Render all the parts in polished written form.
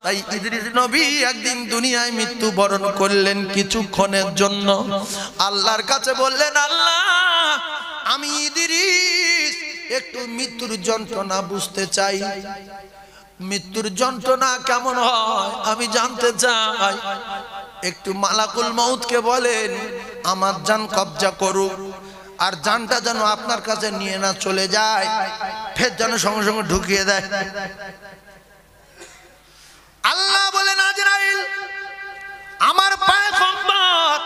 তাই ইদ্রিস নবী একদিন দুনিয়ায় মৃত্যুবরণ করলেন কিছুক্ষণের জন্য। আল্লাহর কাছে বললেন, আল্লাহ আমি ইদ্রিস একটু মৃত্যুর যন্ত্রণা বুঝতে চাই, মৃত্যুর যন্ত্রণা কেমন হয় আমি জানতে চাই। একটু মালাকুল মউতকে বলেন আমার জান কবজা করুক, আর জানটা যেন আপনার কাছে নিয়ে না চলে যায়, ফের যেন সঙ্গে সঙ্গে ঢুকিয়ে দেয়। আল্লাহ বলেন, আজরাইল আমার পয়গম্বর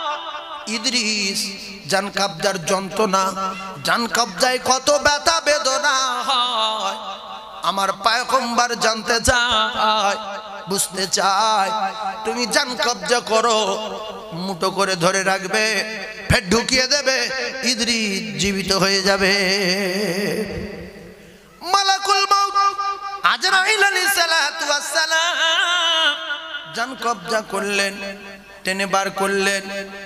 ইদ্রিস জান কবজার যন্ত্রণা, জান কবজায় কত ব্যথা বেদনা হয় আমার পয়গম্বর জানতে চায়, বুঝতে চায়। তুমি জান কবজা করো, মুঠো করে ধরে রাখবে, ফের ঢুকিয়ে দেবে, ইদ্রিস জীবিত হয়ে যাবে। মালাকুল মউত আজরাইল আলাইহিস সালাতু ওয়াস সালাম জান কবজা করলেন, টেনে বার করলেন,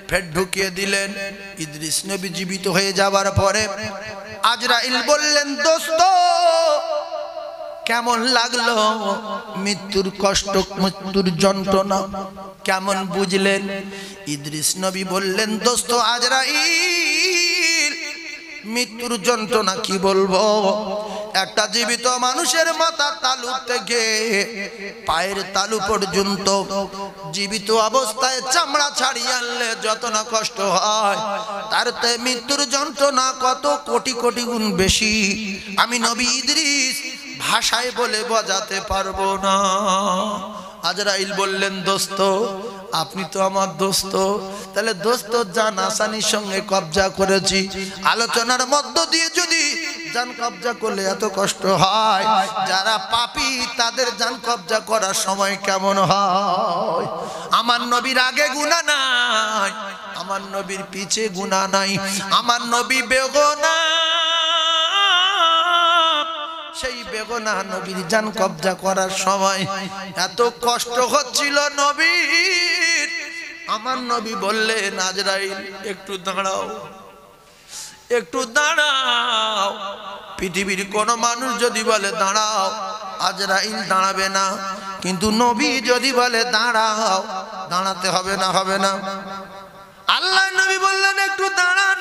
ফের ঢুকিয়ে দিলেন। ইদ্রিস নবী জীবিত হয়ে যাওয়ার পরে আজরাইল বললেন, দোস্ত কেমন লাগলো মৃত্যুর কষ্ট, মৃত্যুর যন্ত্রণা কেমন বুঝলেন? ইদ্রিস নবী বললেন, দোস্ত আজরাইল মৃত্যুর যন্ত্রণা কি বলবো, একটা জীবিত মানুষের মাথার তালু থেকে পায়ের তালু পর্যন্ত জীবিত অবস্থায় চামড়া ছাড়িয়ে আনলে যত না কষ্ট হয়, তার তে মৃত্যুর যন্ত্রণা কত কোটি কোটি গুণ বেশি। আমি নবী ইদ্রিস ভাষায় বলে বোঝাতে পারবো না। আজরাইল বললেন, দোস্ত আপনি তো আমার দোস্ত, তাহলে দোস্ত জান আসানির সঙ্গে কবজা করেছি, আলোচনার মধ্য দিয়ে যদি জান কবজা করলে এত কষ্ট হয়, যারা পাপী তাদের জান কবজা করার সময় কেমন হয়? আমার নবীর আগে গুনাহ নাই, আমার নবীর পিছে গুনাহ নাই, আমার নবী বেগুনাহ, সেই বেগুনাহ নবীর জান কবজা করার সময় এত কষ্ট হচ্ছিল নবীর। আমার নবী বললেন, আজরাইল একটু দাঁড়াও, একটু দাঁড়াও। পৃথিবীর কোন মানুষ যদি বলে দাঁড়াও, আজরাইল দাঁড়াবে না, কিন্তু নবী যদি বলে দাঁড়াও, দাঁড়াতে হবে না, হবে না। আল্লাহ নবী বললেন, একটু দাঁড়ান।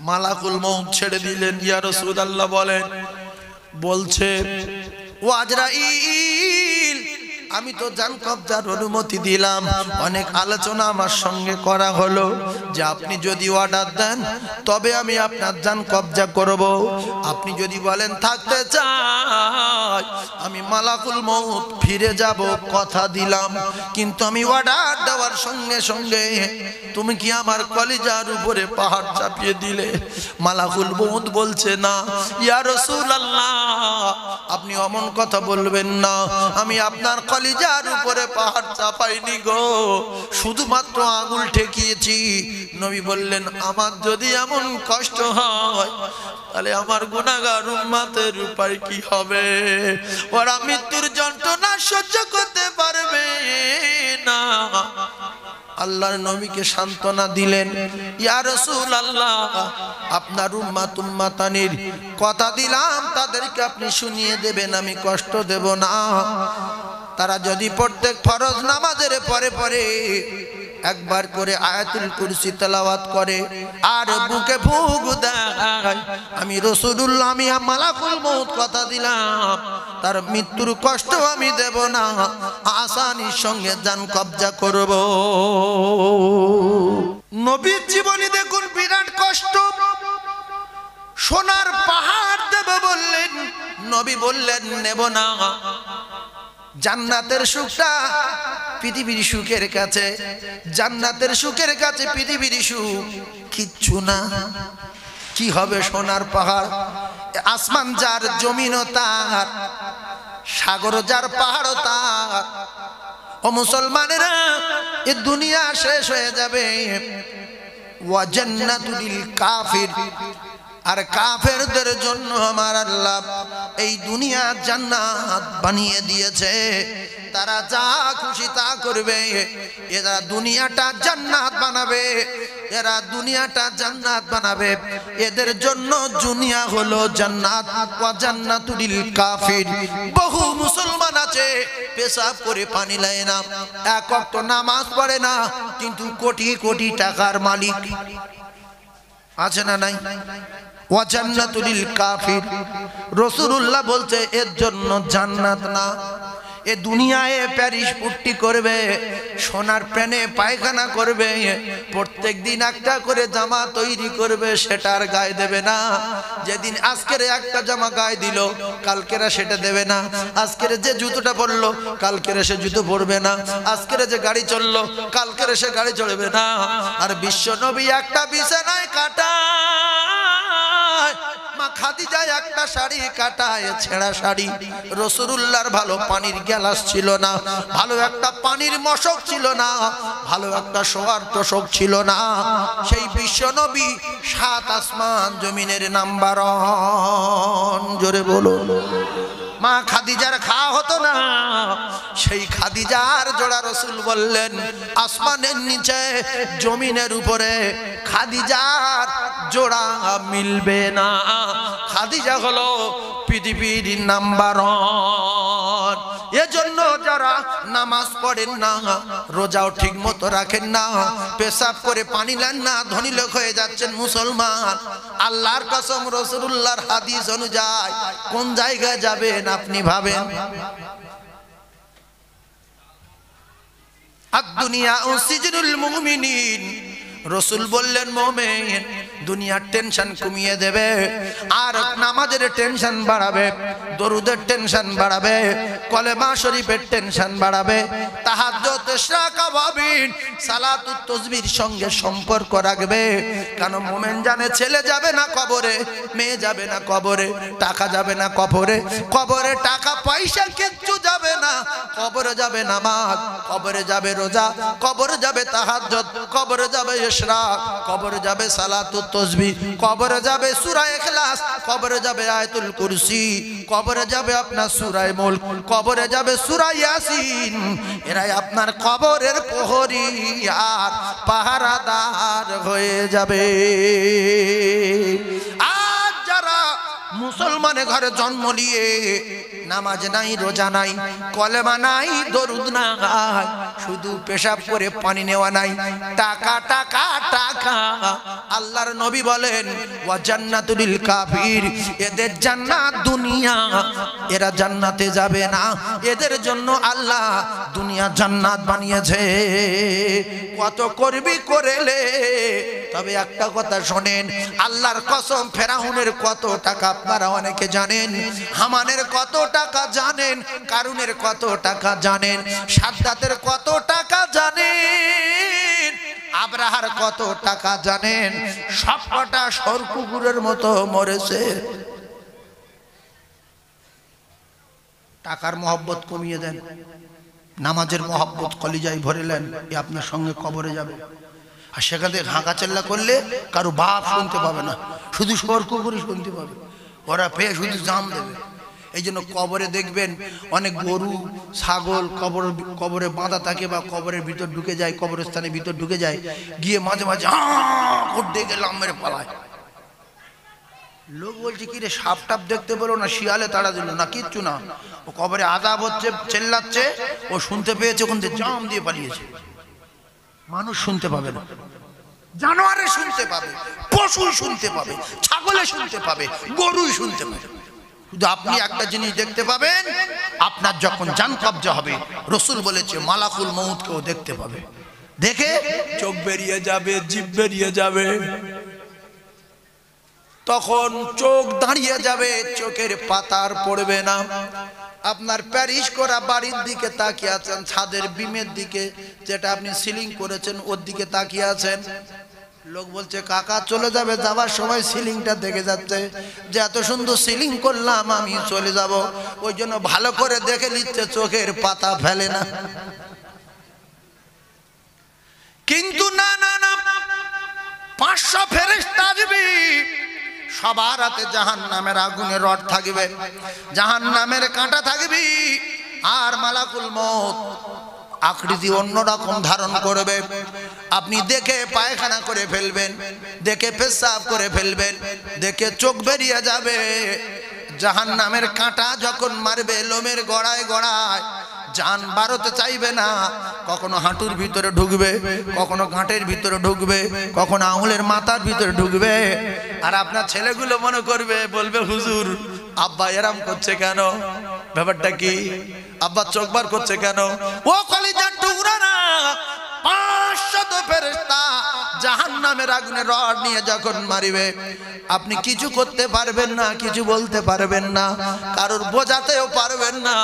মালাকুল মউত ছেড়ে দিলেন। ইয়া রাসূলুল্লাহ বলেন, বলছে, ও আজরাইল আমি তো জান কবজার অনুমতি দিলাম, অনেক আলোচনা আমার সঙ্গে করা হলো যে আপনি যদি অর্ডার দেন তবে আমি আপনার জান কবজা করব, আপনি যদি বলেন থাকতে চাই আমি মালাকুল মউত ফিরে যাব, কথা দিলাম। কিন্তু আমি অর্ডার দেওয়ার সঙ্গে সঙ্গে তুমি কি আমার কলিজার উপরে পাহাড় চাপিয়ে দিলে? মালাকুল মউত বলছে, না ইয়া রাসূলুল্লাহ আপনি অমন কথা বলবেন না, আমি আপনার কলিজার উপরে পাহাড় চাপাইনি গো, শুধুমাত্র আঙুল ঠেকিয়েছি। নবী বললেন, আমার যদি এমন কষ্ট হয় তাহলে আমার গুনাহগার উম্মতের উপায় কি হবে? ওরা মৃত্যুর যন্ত্রণা সহ্য করতে পারবে না। আল্লাহর নবীকে সান্ত্বনা দিলেন, ইয়া রাসূলুল্লাহ আপনার উম্মত উম্মাতানির কথা দিলাম, তাদেরকে আপনি শুনিয়ে দেবেন, আমি কষ্ট দেব না। তারা যদি প্রত্যেক ফরজ নামাজের পরে পরে একবার করে আয়াতুল কুরসি তেলাওয়াত করে আর বুকে ফুঁক দেয়, আমি রাসূলুল্লাহ আমি মালাকুল মউত কথা দিলাম, তার মৃত্যুর কষ্ট আমি দেব না, আসানির সঙ্গে জান কবজা করব। নবীর জীবনী দেখুন, বিরাট কষ্ট, সোনার পাহাড় দেব বললেন, নবী বললেন নেব না। জান্নাতের সুখটা পৃথিবীর সুখের কাছে, জান্নাতের সুখের কাছে পৃথিবীর সুখ কিচ্ছু না। কি হবে সোনার পাহাড়? আসমান যার, জমিনও তার, সাগর যার, পাহাড়ও তার। ও মুসলমানেরা, এ দুনিয়া শেষ হয়ে যাবে। ওয়া জান্নাতুল কাফির, আর কাফেরদের জন্য আমার আল্লাহ এই দুনিয়া জান্নাত বানিয়ে দিয়েছে। তারা যা খুশি তা করবে, এরা দুনিয়াটা জান্নাত বানাবে, এরা দুনিয়াটা জান্নাত বানাবে, এদের জন্য দুনিয়া হলো জান্নাত। ওয়া জান্নাতুল কাফির। বহু মুসলমান আছে পেশাব করে পানি নেয় না, এক ওয়াক্ত নামাজ পড়ে না, কিন্তু কোটি কোটি টাকার মালিক আছে না নাই? ওয়া জান্নাতুল কাফির। রাসূলুল্লাহ বলতে এর জন্য জান্নাত না। এ দুনিয়ায় প্যারিস পুট্টি করবে, সোনার প্যানে পায়খানা করবে, প্রত্যেক দিন একটা করে জামা তৈরি করবে, সেটার গায়ে দেবে না। যেদিন আজকের একটা জামা গায়ে দিল, কালকেরা সেটা দেবে না। আজকের যে জুতোটা পরলো, কালকের সে জুতো পরবে না। আজকের যে গাড়ি চললো, কালকের সে গাড়ি চলবে না। আর বিশ্ব নবী একটা বিছানায় কাটায়, মা খাদিজা একটা শাড়ি কাটায়, ছেঁড়া শাড়ি। রাসূলুল্লাহর ভালো পানির গ্লাস ছিল না, ভালো একটা পানির মশক ছিল না, ভালো একটা শোয়ার তোষক ছিল না। সেই বিশ্ব নবী 7 আসমান জমিনের নাম্বার 1। জোরে বলুন। মা খাদিজার খাওয়া হতো না, সেই খাদিজার জোড়া রাসূল বললেন আসমানের নিচে জমিনের উপরে খাদিজার জোড়া মিলবে না। খাদিজা হলো পৃথিবীর নাম্বার 1। এজন্য যারা নামাজ পড়েন না, রোজাও ঠিক মতো রাখেন না, পেশাব করে পানি নেন না, ধনী লোক হয়ে যাচ্ছেন মুসলমান। আল্লাহর কসম, রাসূলুল্লাহর হাদিস অনুযায়ী কোন জায়গায় যাবেন আপনি ভাবেন? আদ-দুনিয়া সিজনুল মুমিনিন। রাসূল বললেন মুমিন দুনিয়ার টেনশন কমিয়ে দেবে, আর নামাজের টেনশন বাড়াবে, দরুদের টেনশন বাড়াবে, কলেমা শরীফের টেনশন বাড়াবে, তাহাজ্জুদ ইশরাক আওয়াবিন সালাতুত তাসবির সঙ্গে সম্পর্ক রাখবে। কারণ মুমিন জানে ছেলে যাবে না কবরে, মেয়ে যাবে না কবরে, টাকা যাবে না কবরে, কবরে টাকা পয়সা কিচ্ছু যাবে না। কবরে যাবে নামাজ, কবরে যাবে রোজা, কবরে যাবে তাহাজ্জুদ, কবরে যাবে ইশরাক, কবরে যাবে সালাতুত তাসবিহ, কবরে যাবে সূরা ইখলাস, কবরে যাবে আয়াতুল কুরসি, কবরে যাবে আপনার সূরা মুলক, কবরে যাবে সূরা ইয়াসিন। এরাই আপনার কবরের প্রহরী আর পাহারাদার হয়ে যাবে। আজ যারা মুসলমানের ঘরে জন্ম নিয়ে নামাজ নাই, রোজা নাই, কলেমা নাই, দরুদ নাই, শুধু পেশাব করে পানি নেওয়া নাই, টাকা টাকা টাকা। আল্লাহর নবী বলেন ওয়া জান্নাতুল কাফির। এদের জান্নাত দুনিয়া, এরা জান্নাতে যাবে না, এদের জন্য আল্লাহ দুনিয়া জান্নাত বানিয়েছে। কত করবি করেলে, তবে একটা কথা শোনেন, আল্লাহর কসম, ফেরাউনের কত টাকা আপনারা অনেকে জানেন, হামানের কত টাকা জানেন, কারুনের কত টাকা জানেন, সাদ্দাতের কত টাকা জানেন, আব্রাহার কত টাকা জানেন, সবকটা সরকুকুরের মতো মরেছে। টাকার মহব্বত কমিয়ে দেন, নামাজের মহব্বত কলিজায় ভরেলেন, এ আপনার সঙ্গে কবরে যাবে। আর সেখান থেকে হাঁকা চেল্লা করলে কারো বাপ শুনতে পাবে না, শুধু সরকুকুরই শুনতে পাবে, ওরা পেয়ে শুধু জাম দেবে। এই জন্য কবরে দেখবেন অনেক গরু ছাগল কবরে বাঁধা থাকে, বা কবরের ভিতর ঢুকে যায়, কবরস্থানের ভিতর ঢুকে যায়, গিয়ে মাঝে মাঝে ডেকে লাম মেরে পালায়। লোক বলছে কি রে, সাপ টাপ দেখতে পেলো না, শিয়ালে তাড়া দিল না, কিচ্ছু না, ও কবরে আযাব হচ্ছে, চেল্লাচ্ছে, ও শুনতে পেয়েছে, ওখান থেকে জাম দিয়ে পালিয়েছে। মানুষ শুনতে পাবে না, জানোয়ারে শুনতে পাবে, পশু শুনতে পাবে, ছাগলে শুনতে পাবে, গরুই শুনতে পাবে। শুধু আপনি একটা জিনিস দেখতে পাবেন, আপনার যখন জান কবজা হবে, রাসূল বলেছে মালাকুল মউতকেও দেখতে পাবে। দেখে চোখ বেরিয়ে যাবে, জিভ বেরিয়ে যাবে, তখন চোখ দাঁড়িয়ে যাবে, চোখের পাতার পড়বে না। আপনার প্যারিশ করা বাড়ির দিকে তাকিয়ে আছেন, ছাদের বিমের দিকে, যেটা আপনি সিলিং করেছেন ওর দিকে তাকিয়ে আছেন। লোক বলছে কাকা চলে যাবে, যাবার সময় সিলিংটা দেখে যাচ্ছে যে এত সুন্দর সিলিং করলাম, আমি চলে যাব, ওই জন্য ভালো করে দেখে নিচ্ছে, চোখের পাতা ফেলে না। কিন্তু না না না, 500 ফেরেশতা আসবে, সবার হাতে জাহান্নামের আগুনের রড থাকবে, জাহান্নামের কাঁটা থাকবে, আর মালাকুল মউত আকৃতি অন্যরকম ধারণ করবে। আপনি দেখে পায়খানা করে ফেলবেন, দেখে পেশাব করে ফেলবেন, দেখে চোখ বেরিয়ে যাবে। জাহান্নামের কাঁটা যখন মারবে লোমের গড়ায় গড়ায়, জান বাড়তে চাইবে না। কখনো হাঁটুর ভিতরে ঢুকবে, কখনো ঘাটের ভিতরে ঢুকবে, কখনো আঙুলের মাথার ভিতরে ঢুকবে। আর আপনার ছেলেগুলো মনে করবে, বলবে হুজুর আব্বা এরাম করছে কেন, ব্যাপারটা কি, আব্বা চোখ বার করছে কেন? ও কলিজার টুকরা না, 500 ফেরেশতা জাহান্নামের আগুনে রড নিয়ে যখন মারিবে, আপনি কিছু করতে পারবেন না, কিছু বলতে পারবেন না, কারোর বোঝাতেও পারবেন না।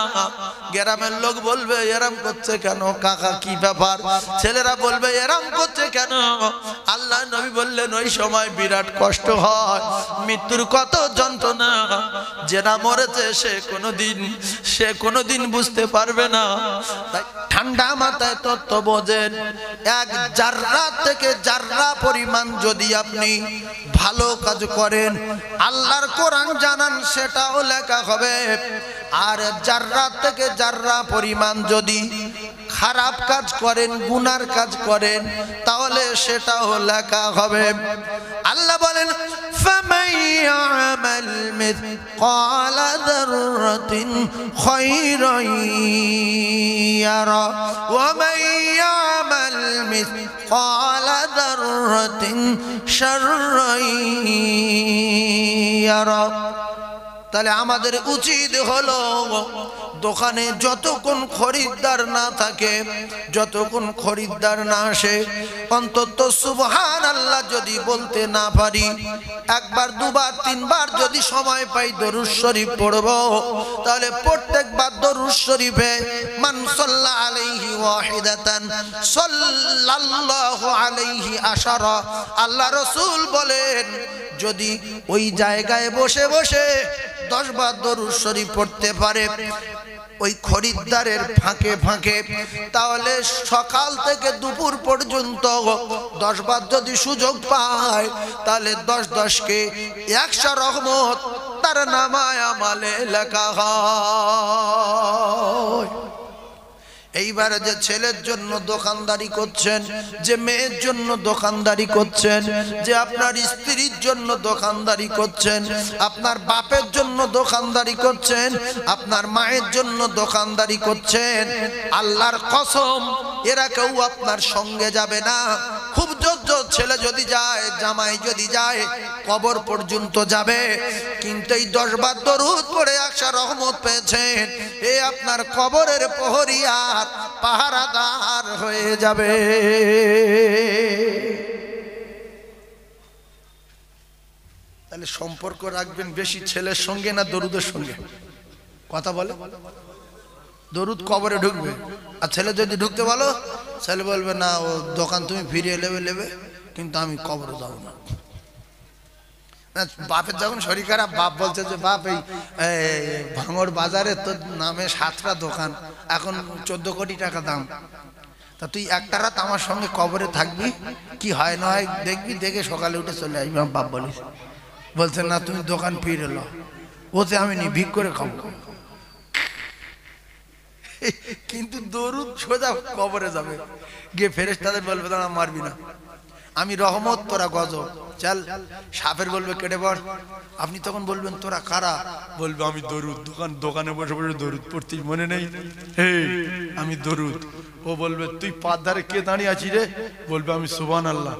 গ্রামের লোক বলবে এরম করছে কেন, কাকা কি ব্যাপার? ছেলেরা বলবে এরম করছে কেন? আল্লাহ নবী বললেন ওই সময় বিরাট কষ্ট হয়, মৃত্যুর কত যন্ত্রণা। যে না মরেছে সে কোনোদিন বুঝতে পারবে না। তাই ঠান্ডা মাথায় তত্ত্ব বোঝেন, এক জাররা থেকে জাররা পরিমাণ যদি আপনি ভালো কাজ করেন, আল্লাহর কোরআন জানান, সেটাও লেখা হবে। আর জাররা থেকে জাররা পরিমাণ যদি খারাপ কাজ করেন, গুনার কাজ করেন, তাহলে সেটাও লেখা হবে। আল্লাহ বলেন ফামান ইয়ামাল মিসকালা যাররাতিন খায়রান ইয়ারা ওয়া মান ইয়ামাল মিসকালা যাররাতিন শাররান ইয়ারা। তাহলে আমাদের উচিত হলো দোকানে যতক্ষণ খরিদ্দার না থাকে, যতক্ষণ খরিদ্দার না আসে, অন্তত সুবহানাল্লাহ যদি বলতে না পারি, একবার দুবার তিনবার যদি সময় পাই দরুদ শরীফ পড়ব। তাহলে প্রত্যেকবার দরুদ শরীফে মান সাল্লা আলাইহি ওয়াহিদাতান সাল্লাল্লাহু আলাইহি আশারা। আল্লাহ রাসূল বলেন যদি ওই জায়গায় বসে বসে 10 বার দরুদ শরীফ পড়তে পারে ওই খরিদ্দারের ফাঁকে ফাঁকে, তাহলে সকাল থেকে দুপুর পর্যন্ত 10 বার যদি সুযোগ পায়, তাহলে 10-10 100 রহমত তার নামায় আমলে লেখা হয়। এইবার যে ছেলের জন্য দোকানদারি করছেন, যে মেয়ের জন্য দোকানদারি করছেন, যে আপনার স্ত্রীর জন্য দোকানদারি করছেন, আপনার বাপের জন্য দোকানদারি করছেন, আপনার মায়ের জন্য দোকানদারি করছেন, আল্লাহর কসম এরা কেউ আপনার সঙ্গে যাবে না। খুব জোর ছেলে যদি যায়, জামাই যদি যায়, কবর পর্যন্ত যাবে, কিন্তু এই 10 বার দরুদ পড়ে 100 রহমত পেয়েছেন, এ আপনার কবরের প্রহরিয়ার পাহারাদার হয়ে যাবে। তাহলে সম্পর্ক রাখবেন বেশি ছেলের সঙ্গে না দরুদের সঙ্গে? কথা বলে, দরুদ কবরে ঢুকবে, আর ছেলে যদি ঢুকতে বলো, ছেলে বলবে না ও দোকান তুমি ফিরিয়ে নেবে, কিন্তু আমি কবরে যাব না। বাপের যখন শরীর খারাপ, বাপ বলছে যে বাপ এই ভাঙড় বাজারে তোর নামে 7টা দোকান, এখন 14 কোটি টাকা দাম, তা তুই একটা রাত আমার সঙ্গে কবরে থাকবি, কি হয় না হয় দেখবি, দেখে সকালে উঠে চলে আসবি। আমার বাপ বলিস, বলছে না তুমি দোকান ফিরে এলো, ওতে আমি নি ভিক করে খাবো। কিন্তু দরুদ সোজা কবরে যাবে, গিয়ে ফেরেশতাদের বলবে দাঁড়া মারবি না, আমি রহমত তোরা গজব, চল। সাপের বলবে কেটে পড়, আপনি তখন বলবেন তোরা কারা? বলবে আমি দরুদ, দোকানে বসে বসে দরুদ পড়তিস মনে নেই? হে আমি দরুদ। ও বলবে তুই পার ধারে কে দাঁড়িয়ে আছিস রে? বলবে আমি সুবহানাল্লাহ।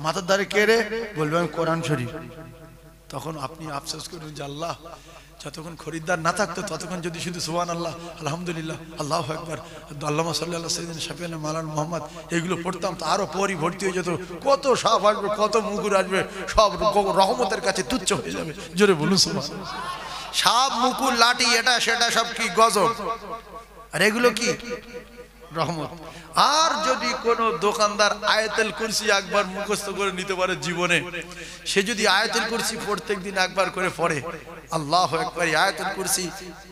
মাথার ধারে কে রে? বলবে আমি কোরআন শরীফ। তখন আপনি আফসোস করবেন যে আল্লাহ, যতক্ষণ খরিদ্দার না থাকতো ততক্ষণ যদি শুধু সুবহানাল্লাহ, আলহামদুলিল্লাহ, আল্লাহু আকবার, আল্লাহুম্মা সাল্লি আলা সাইয়্যিদিনা শাফিঈনা মাওলানা মুহাম্মদ, এগুলো পড়তাম তো আরো পরি ভর্তি হয়ে যেত, কত সাপ আসবে, কত মুগুর আসবে, সব রহমতের কাছে তুচ্ছ হয়ে যাবে। জোরে বলুন সুবহানাল্লাহ। সাপ, মুকুর, লাঠি, এটা সেটা সব কি গজব, আর এগুলো কি রহমত। আর যদি কোন দোকানদার আয়াতুল কুরসি একবার মুখস্থ করে নিতে পারে জীবনে, সে যদি আয়াতুল কুরসি প্রত্যেকদিন একবার করে পড়ে, আল্লাহু আকবার, আয়াতুল কুরসি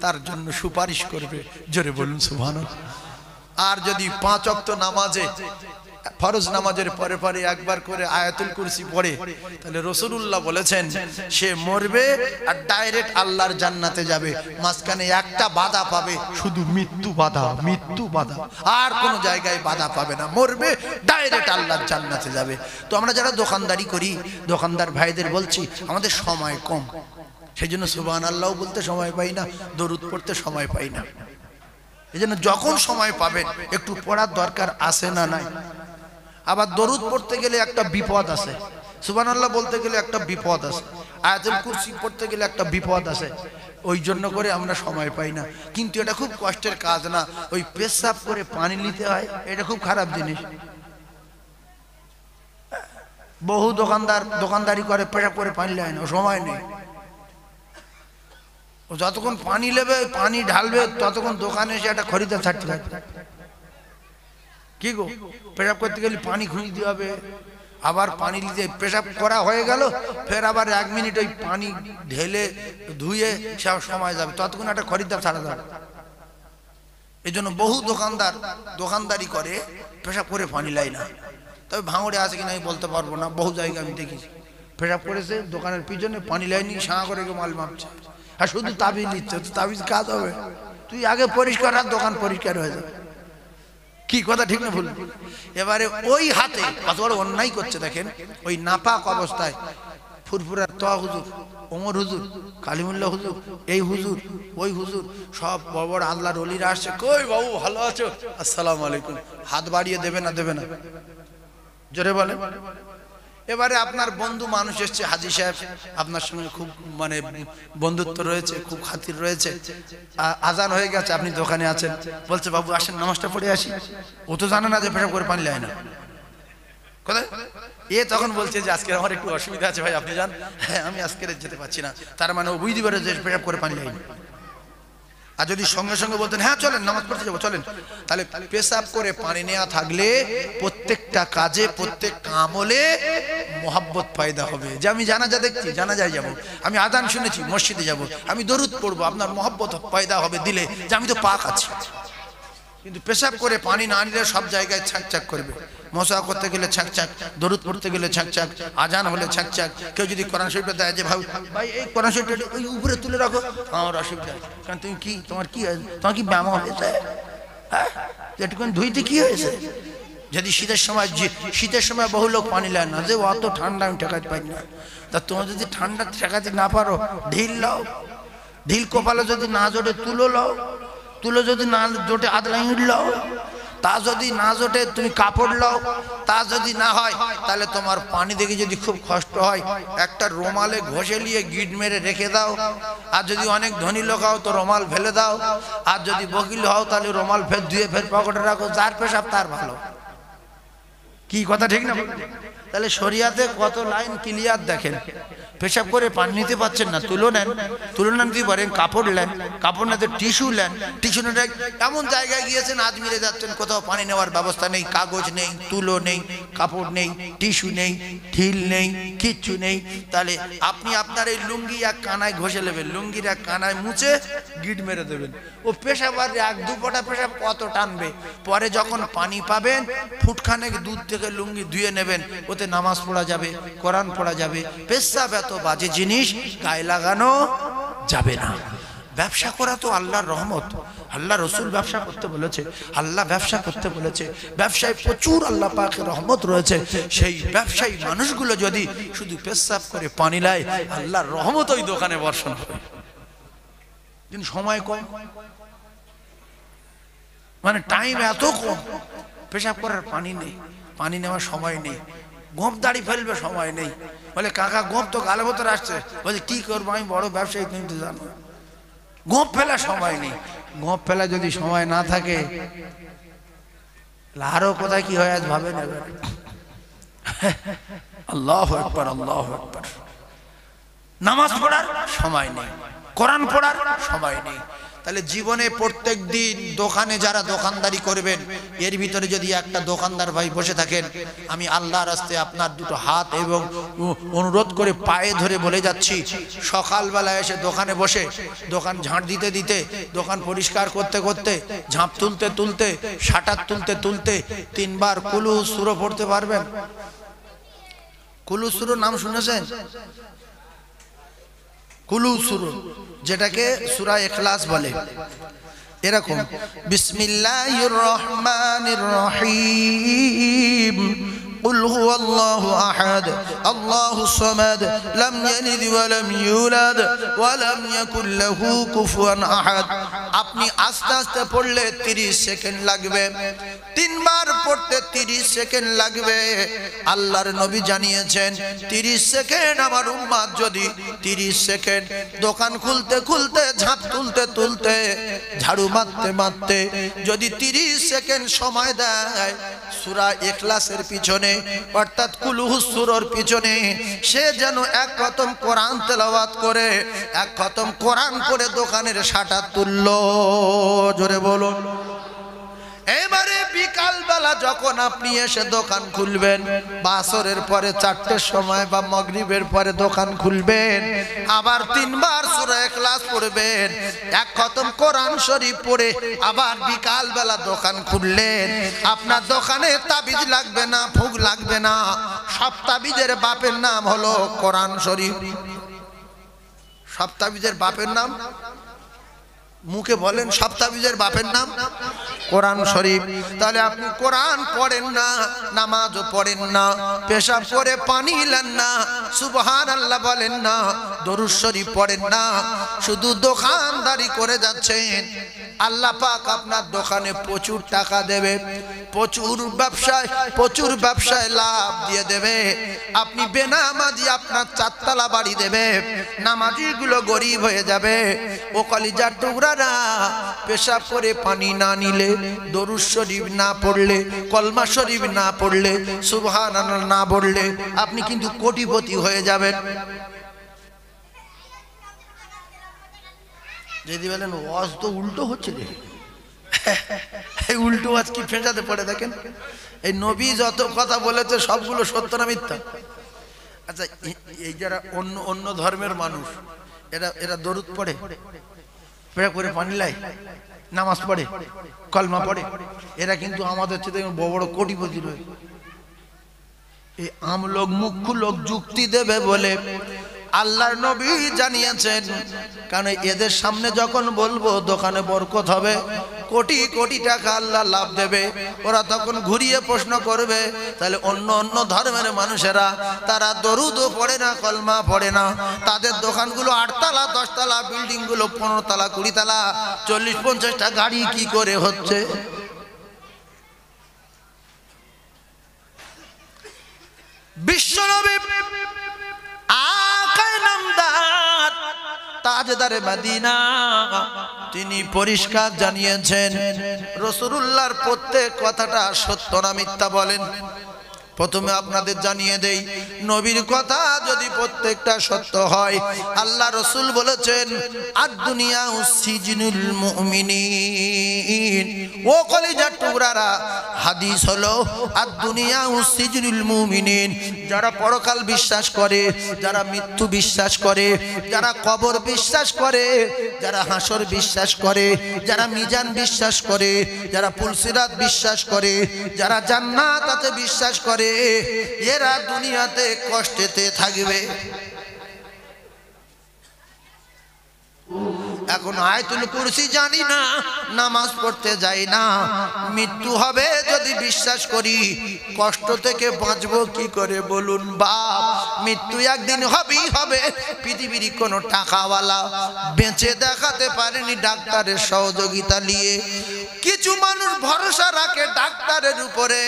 তার জন্য সুপারিশ করবে। জোরে বলুন সুবহানাল্লাহ। আর যদি 5 ওয়াক্ত নামাজে ফরজ নামাজের পরে পরে একবার করে আয়াতুল কুরসি পড়ে, তাহলে রাসূলুল্লাহ বলেছেন সে মরবে আর ডাইরেক্ট আল্লাহর জান্নাতে যাবে। মাঝখানে একটা বাধা পাবে, শুধু মৃত্যু বাধা, মৃত্যু বাধা, আর কোনো জায়গায় বাধা পাবে না, মরবে ডাইরেক্ট আল্লাহর জান্নাতে যাবে। তো আমরা যারা দোকানদারি করি, দোকানদার ভাইদের বলছি আমাদের সময় কম, সেই জন্য সুবহানাল্লাহ বলতে সময় পাই না, দরুদ পড়তে সময় পাই না। এই জন্য যখন সময় পাবেন একটু পড়ার দরকার আছে না নাই? আবার দরুদ পড়তে গেলে একটা বিপদ আছে, সুবহানাল্লাহ বলতে গেলে একটা বিপদ আছে, আয়াতুল কুরসি পড়তে গেলে একটা বিপদ আছে। ওই জন্য করে আমরা সময় পাই না। কিন্তু এটা খুব কষ্টের কাজ না, ওই পেশাব করে পানি নিতে হয়, এটা খুব খারাপ জিনিস। বহু দোকানদার দোকানদারি করে পেশাব করে পানি নেয় না, সময় নেই। ও যতক্ষণ পানি নেবে, পানি ঢালবে, ততক্ষণ দোকানে এসে একটা খরিদ্দার ছাড়তে থাকবে। কি গো, পেশাব করতে গেলে পানি খুঁজে দিতে হবে, আবার পানি দিতে, পেশাব করা হয়ে গেল, ফের আবার 1 মিনিট ওই পানি ঢেলে ধুয়ে সব সময় যাবে, ততক্ষণ একটা খরিদ্দার ছাড়া যাবে। এই জন্য বহু দোকানদার দোকানদারি করে পেশাব করে পানি লাই না। তবে ভাঙড়ে আছে কিনা আমি বলতে পারবো না, বহু জায়গায় আমি দেখেছি পেশাব করেছে দোকানের পিছনে, পানি লাইনি, সাঁ করে মাল মাপছে, আর শুধু তাবিজ নিচ্ছে। তাবিজ কাজ হবে? তুই আগে পরিষ্কার আর দোকান পরিষ্কার হয়ে যাবে। কি কথা ঠিক না ভুল? এবারে ওই হাতে কত বড় অন্যায় করছে দেখেন, ওই নাপাক অবস্থায় ফুরফুরার তোয়া হুজুর, ওমর হুজুর, কালিমুল্লাহ হুজুর, এই হুজুর, ওই হুজুর, সব বড় বড় আল্লাহর ওলিরা আসছে। কই বাবু ভালো আছো? আসসালামু আলাইকুম। হাত বাড়িয়ে দেবে না? দেবে না? জোরে বলে। এবারে আপনার বন্ধু মানুষ এসছে, হাজী সাহেব আপনার সঙ্গে খুব মানে বন্ধুত্ব রয়েছে, খুব খাতির রয়েছে, আজান হয়ে গেছে, আপনি দোকানে আছেন, বলছে বাবু আসেন নামাজটা পড়ে আসি। ও তো জানে না যে পেশাব করে পানি লেয় না। কোথায় এ তখন বলছে যে আজকে আমার একটু অসুবিধা আছে ভাই, আপনি যান। হ্যাঁ আমি আজকে যেতে পারছি না, তার মানে ও বুঝতে পারে যে পেশাব করে পানি লেয়নি। আর যদি সঙ্গে সঙ্গে বলতেন হ্যাঁ চলেন নামাজ পড়তে যাবো চলেন, তাহলে পেশাব করে পানি নেওয়া থাকলে প্রত্যেকটা কাজে, প্রত্যেক আমলে মোহাব্বত পয়দা হবে। যে আমি জানাজা দেখছি, জানাজায় যাব, আমি আযান শুনেছি, মসজিদে যাব, আমি দরুদ পড়বো, আপনার মোহাব্বত পয়দা হবে দিলে যে আমি তো পাক আছি। কিন্তু পেশাব করে পানি না নিলে সব জায়গায় ছাক করবে, মশা করতে গেলে ছাক, দরুদ পড়তে গেলে ছাক, আজান হলে ছাক। কেউ যদি কোরআন শরীফটা দেয় যে ভাই এই কোরআন শরীফটা ওই উপরে তুলে রাখো, আমার অসুবিধা। কারণ তুমি কি, তোমার কি হয়েছে, তোমার কি ব্যায়াম হয়েছে? হ্যাঁ এটুকুন ধুইতে কি হয়েছে? যদি শীতের সময় বহু লোক পানি নেয় না, যে অত ঠান্ডা আমি ঠেকাতে পারি না, তা তোমার যদি ঠান্ডা ঠেকাতে না পারো ঢিল লাও, ঢিল কপালে যদি না জোটে তুলো লাও, তুলো যদি না জোটে আদলা ইট লাও, তা যদি না জোটে তুমি কাপড় লাও, তা যদি না হয় তাহলে তোমার পানি দেখে যদি খুব কষ্ট হয় একটা রুমালে ঘষে নিয়ে গিট মেরে রেখে দাও। আর যদি অনেক ধনী লোক হও তো রুমাল ফেলে দাও, আর যদি বকিল হও তাহলে রুমাল ফের ধুয়ে ফের পকেটে রাখো, যার পেশাব তার ভালো। কি কথা ঠিক না? তাহলে শরিয়াতে কত লাইন ক্লিয়ার দেখেন। পেশাব করে পানি নিতে পারছেন না, তুলো নেন, তুলো না নিতে পারেন, কাপড় নেন, কাপড় না টিস্যু নেন, টিস্যু নেন। এমন জায়গায় গিয়েছেন আজমিরে যাচ্ছেন, কোথাও পানি নেওয়ার ব্যবস্থা নেই, কাগজ নেই, তুলো নেই, কাপড় নেই, টিস্যু নেই, ঢিল নেই, কিচ্ছু নেই। তাহলে আপনি আপনার এই লুঙ্গি এক কানায় ঘষে নেবেন, লুঙ্গির এক কানায় মুছে গিট মেরে দেবেন। ও পেশাব আর 1-2 ফোঁটা পেশাব কত টানবে। পরে যখন পানি পাবেন ফুটখানেক দুধ থেকে লুঙ্গি ধুয়ে নেবেন, ওতে নামাজ পড়া যাবে, কোরআন পড়া যাবে। পেশাব এত বাজে জিনিস, গায়ে লাগানো যাবে না। ব্যবসা করা তো আল্লাহর রহমত, আল্লাহ রসুল ব্যবসা করতে বলেছে, আল্লাহ ব্যবসা করতে বলেছে, ব্যবসায় প্রচুর আল্লাহ পাকের রহমত রয়েছে। সেই ব্যবসায়ী মানুষগুলো যদি শুধু পেশাব করে পানি লায়, আল্লাহর রহমত ওই দোকানে বর্ষণ হবে। কিন্তু সময় কম, মানে টাইম এত কম, পেশাব করার পানি নেই, পানি নেওয়ার সময় নেই, গোপ দাড়ি ফেলবে সময় নেই। বলে কাকা গোপ তো গালে ভেতরে আসছে, বলে কি করবো আমি বড় ব্যবসায়ী, তুমি তো জানো। গোপ ফেলার সময় নেই, গোপ ফেলা যদি সময় না থাকে আরো কোথায় কি হয় আজ ভাবে নেবে। আল্লাহু আকবার, আল্লাহু আকবার। নামাজ পড়ার সময় নেই, কোরআন পড়ার সময় নেই, তাহলে জীবনে প্রত্যেক দিন দোকানে যারা দোকানদারি করবেন, এর ভিতরে যদি একটা দোকানদার ভাই বসে থাকেন, আমি আল্লাহর রাস্তায় আপনার দুটো হাত এবং অনুরোধ করে পায়ে ধরে বলে যাচ্ছি, সকালবেলা এসে দোকানে বসে দোকান ঝাঁট দিতে দিতে, দোকান পরিষ্কার করতে করতে, ঝাঁপ তুলতে তুলতে, শাটার তুলতে তুলতে 3 বার কুলু সূরা পড়তে পারবেন? কুলু সূরা নাম শুনেছেন? কুলু সূরা, যেটাকে সূরা ইখলাস বলে। এরকম বিসমিল্লাহির রহমানির রহিম, قل هو الله أحد الله الصمد لم يلد ولم يولد ولم يكن له كفوا أحد। আপনি আস্তে আস্তে পড়লে 30 সেকেন্ড লাগবে, 3 বার পড়তে 30 সেকেন্ড লাগবে। আল্লাহর নবী জানিয়েছেন 30 সেকেন্ড আমার উম্মত যদি 30 সেকেন্ড দোকান খুলতে খুলতে, ঝাঁপ তুলতে তুলতে, ঝাড়ু মারতে মারতে যদি 30 সেকেন্ড সময় দেয় সূরা ইখলাসের পিছনে, অর্থাৎ কুলহু সূরার পিছনে, সে যেন 1 খতম কোরআন তেলাওয়াত করে, 1 খতম কোরআন পড়ে দোকানের শাটার তুললো। জোরে বলুন। এবারে বিকাল বেলা যখন আপনি এসে দোকান খুলবেন, বাসরের পরে 4টের সময় বা মাগরিবের পরে দোকান খুলবেন, আবার 3 বার সূরা ইখলাস পড়বেন, 1 খতম কোরআন শরীফ পড়ে আবার বিকাল বেলা দোকান খুললেন। আপনার দোকানে তাবিজ লাগবে না, ফুক লাগবে না, সব তাবিজের বাপের নাম হলো কোরআন শরীফ। সব তাবিজের বাপের নাম মুখে বলেন, সব তাবিজের বাপের নাম কোরআন শরীফ। তাহলে আপনি কোরআন পড়েন না, নামাজও পড়েন না, পেশাব করে পানি নেন না, সুবহানাল্লাহ বলেন না, দরুদ শরীফ পড়েন না, শুধু দোকানদারি করে যাচ্ছেন, আল্লাহ পাক আপনার দোকানে প্রচুর টাকা দেবে, প্রচুর ব্যবসায় লাভ দিয়ে দেবে। আপনি বেনামাজি আপনার 4 তলা বাড়ি দেবে, নামাজিগুলো গরিব হয়ে যাবে। ও কলিজার টুকরারা, পেশাব করে পানি না নিলে, দরুদ শরীফ না পড়লে, কলমা শরীফ না পড়লে, সুবহানাল্লাহ না পড়লে আপনি কিন্তু কোটিপতি হয়ে যাবেন। যদি বলেন ওয়াজ তো উল্টো হচ্ছে রে, এই উল্টো ওয়াজ কি ফেঁসাতে পড়ে দেখেন। এই নবী যত কথা বলেছে সবগুলো সত্য না মিথ্যা? আচ্ছা, এই যারা অন্য ধর্মের মানুষ, এরা দরুদ পড়ে, পেড়া করে পানি লাই, নামাজ পড়ে, কলমা পড়ে, এরা কিন্তু আমাদের চেয়ে বড় বড় কোটিপতি রয়েছে। এই আম লোক মুখ্য লোক যুক্তি দেবে বলে আল্লাহর নবী জানিয়েছেন, কারণ এদের সামনে যখন বলবো দোকানে বরকত হবে, কোটি কোটি টাকা আল্লাহ লাভ দেবে, ওরা তখন ঘুরিয়ে প্রশ্ন করবে, তাহলে অন্য ধর্মের মানুষেরা তারা দরুদও পড়ে না, কলমা পড়ে না, তাদের দোকানগুলো 8 তলা 10 তলা, বিল্ডিং গুলো 15 তলা 20 তলা, 40-50টা গাড়ি কি করে হচ্ছে? বিশ্বনবী আকায়ে নামদার তাজদারে মদিনা তিনি পরিষ্কার জানিয়েছেন, রাসূলুল্লাহর প্রত্যেক কথাটা সত্য না মিথ্যা বলেন। প্রথমে আপনাদের জানিয়ে দেই, নবীর কথা যদি প্রত্যেকটা সত্য হয়, আল্লাহ রাসূল বলেছেন আদ-দুনিয়া সিজনুল মুমিনিন। ও কলিজার টুকরারা, হাদিস হলো আদ-দুনিয়া সিজনুল মুমিনিন। যারা পরকাল বিশ্বাস করে, যারা মৃত্যু বিশ্বাস করে, যারা কবর বিশ্বাস করে, যারা হাসর বিশ্বাস করে, যারা মিজান বিশ্বাস করে, যারা পুলসিরাত বিশ্বাস করে, যারা জান্নাতে বিশ্বাস করে, এরা দুনিয়াতে কষ্টেতে থাকবে। এখন আয়াতুল কুরসি জানি না, নামাজ পড়তে যাই না, মৃত্যু হবে যদি বিশ্বাস করি, কষ্ট থেকে বাঁচবো কি করে বলুন বাপ? মৃত্যু একদিন হবেই হবে। পৃথিবীর কোনো টাকাওয়ালা বেঁচে দেখাতে পারেনি ডাক্তারের সহযোগিতা নিয়ে। কিছু মানুষ ভরসা রাখে ডাক্তারের উপরে,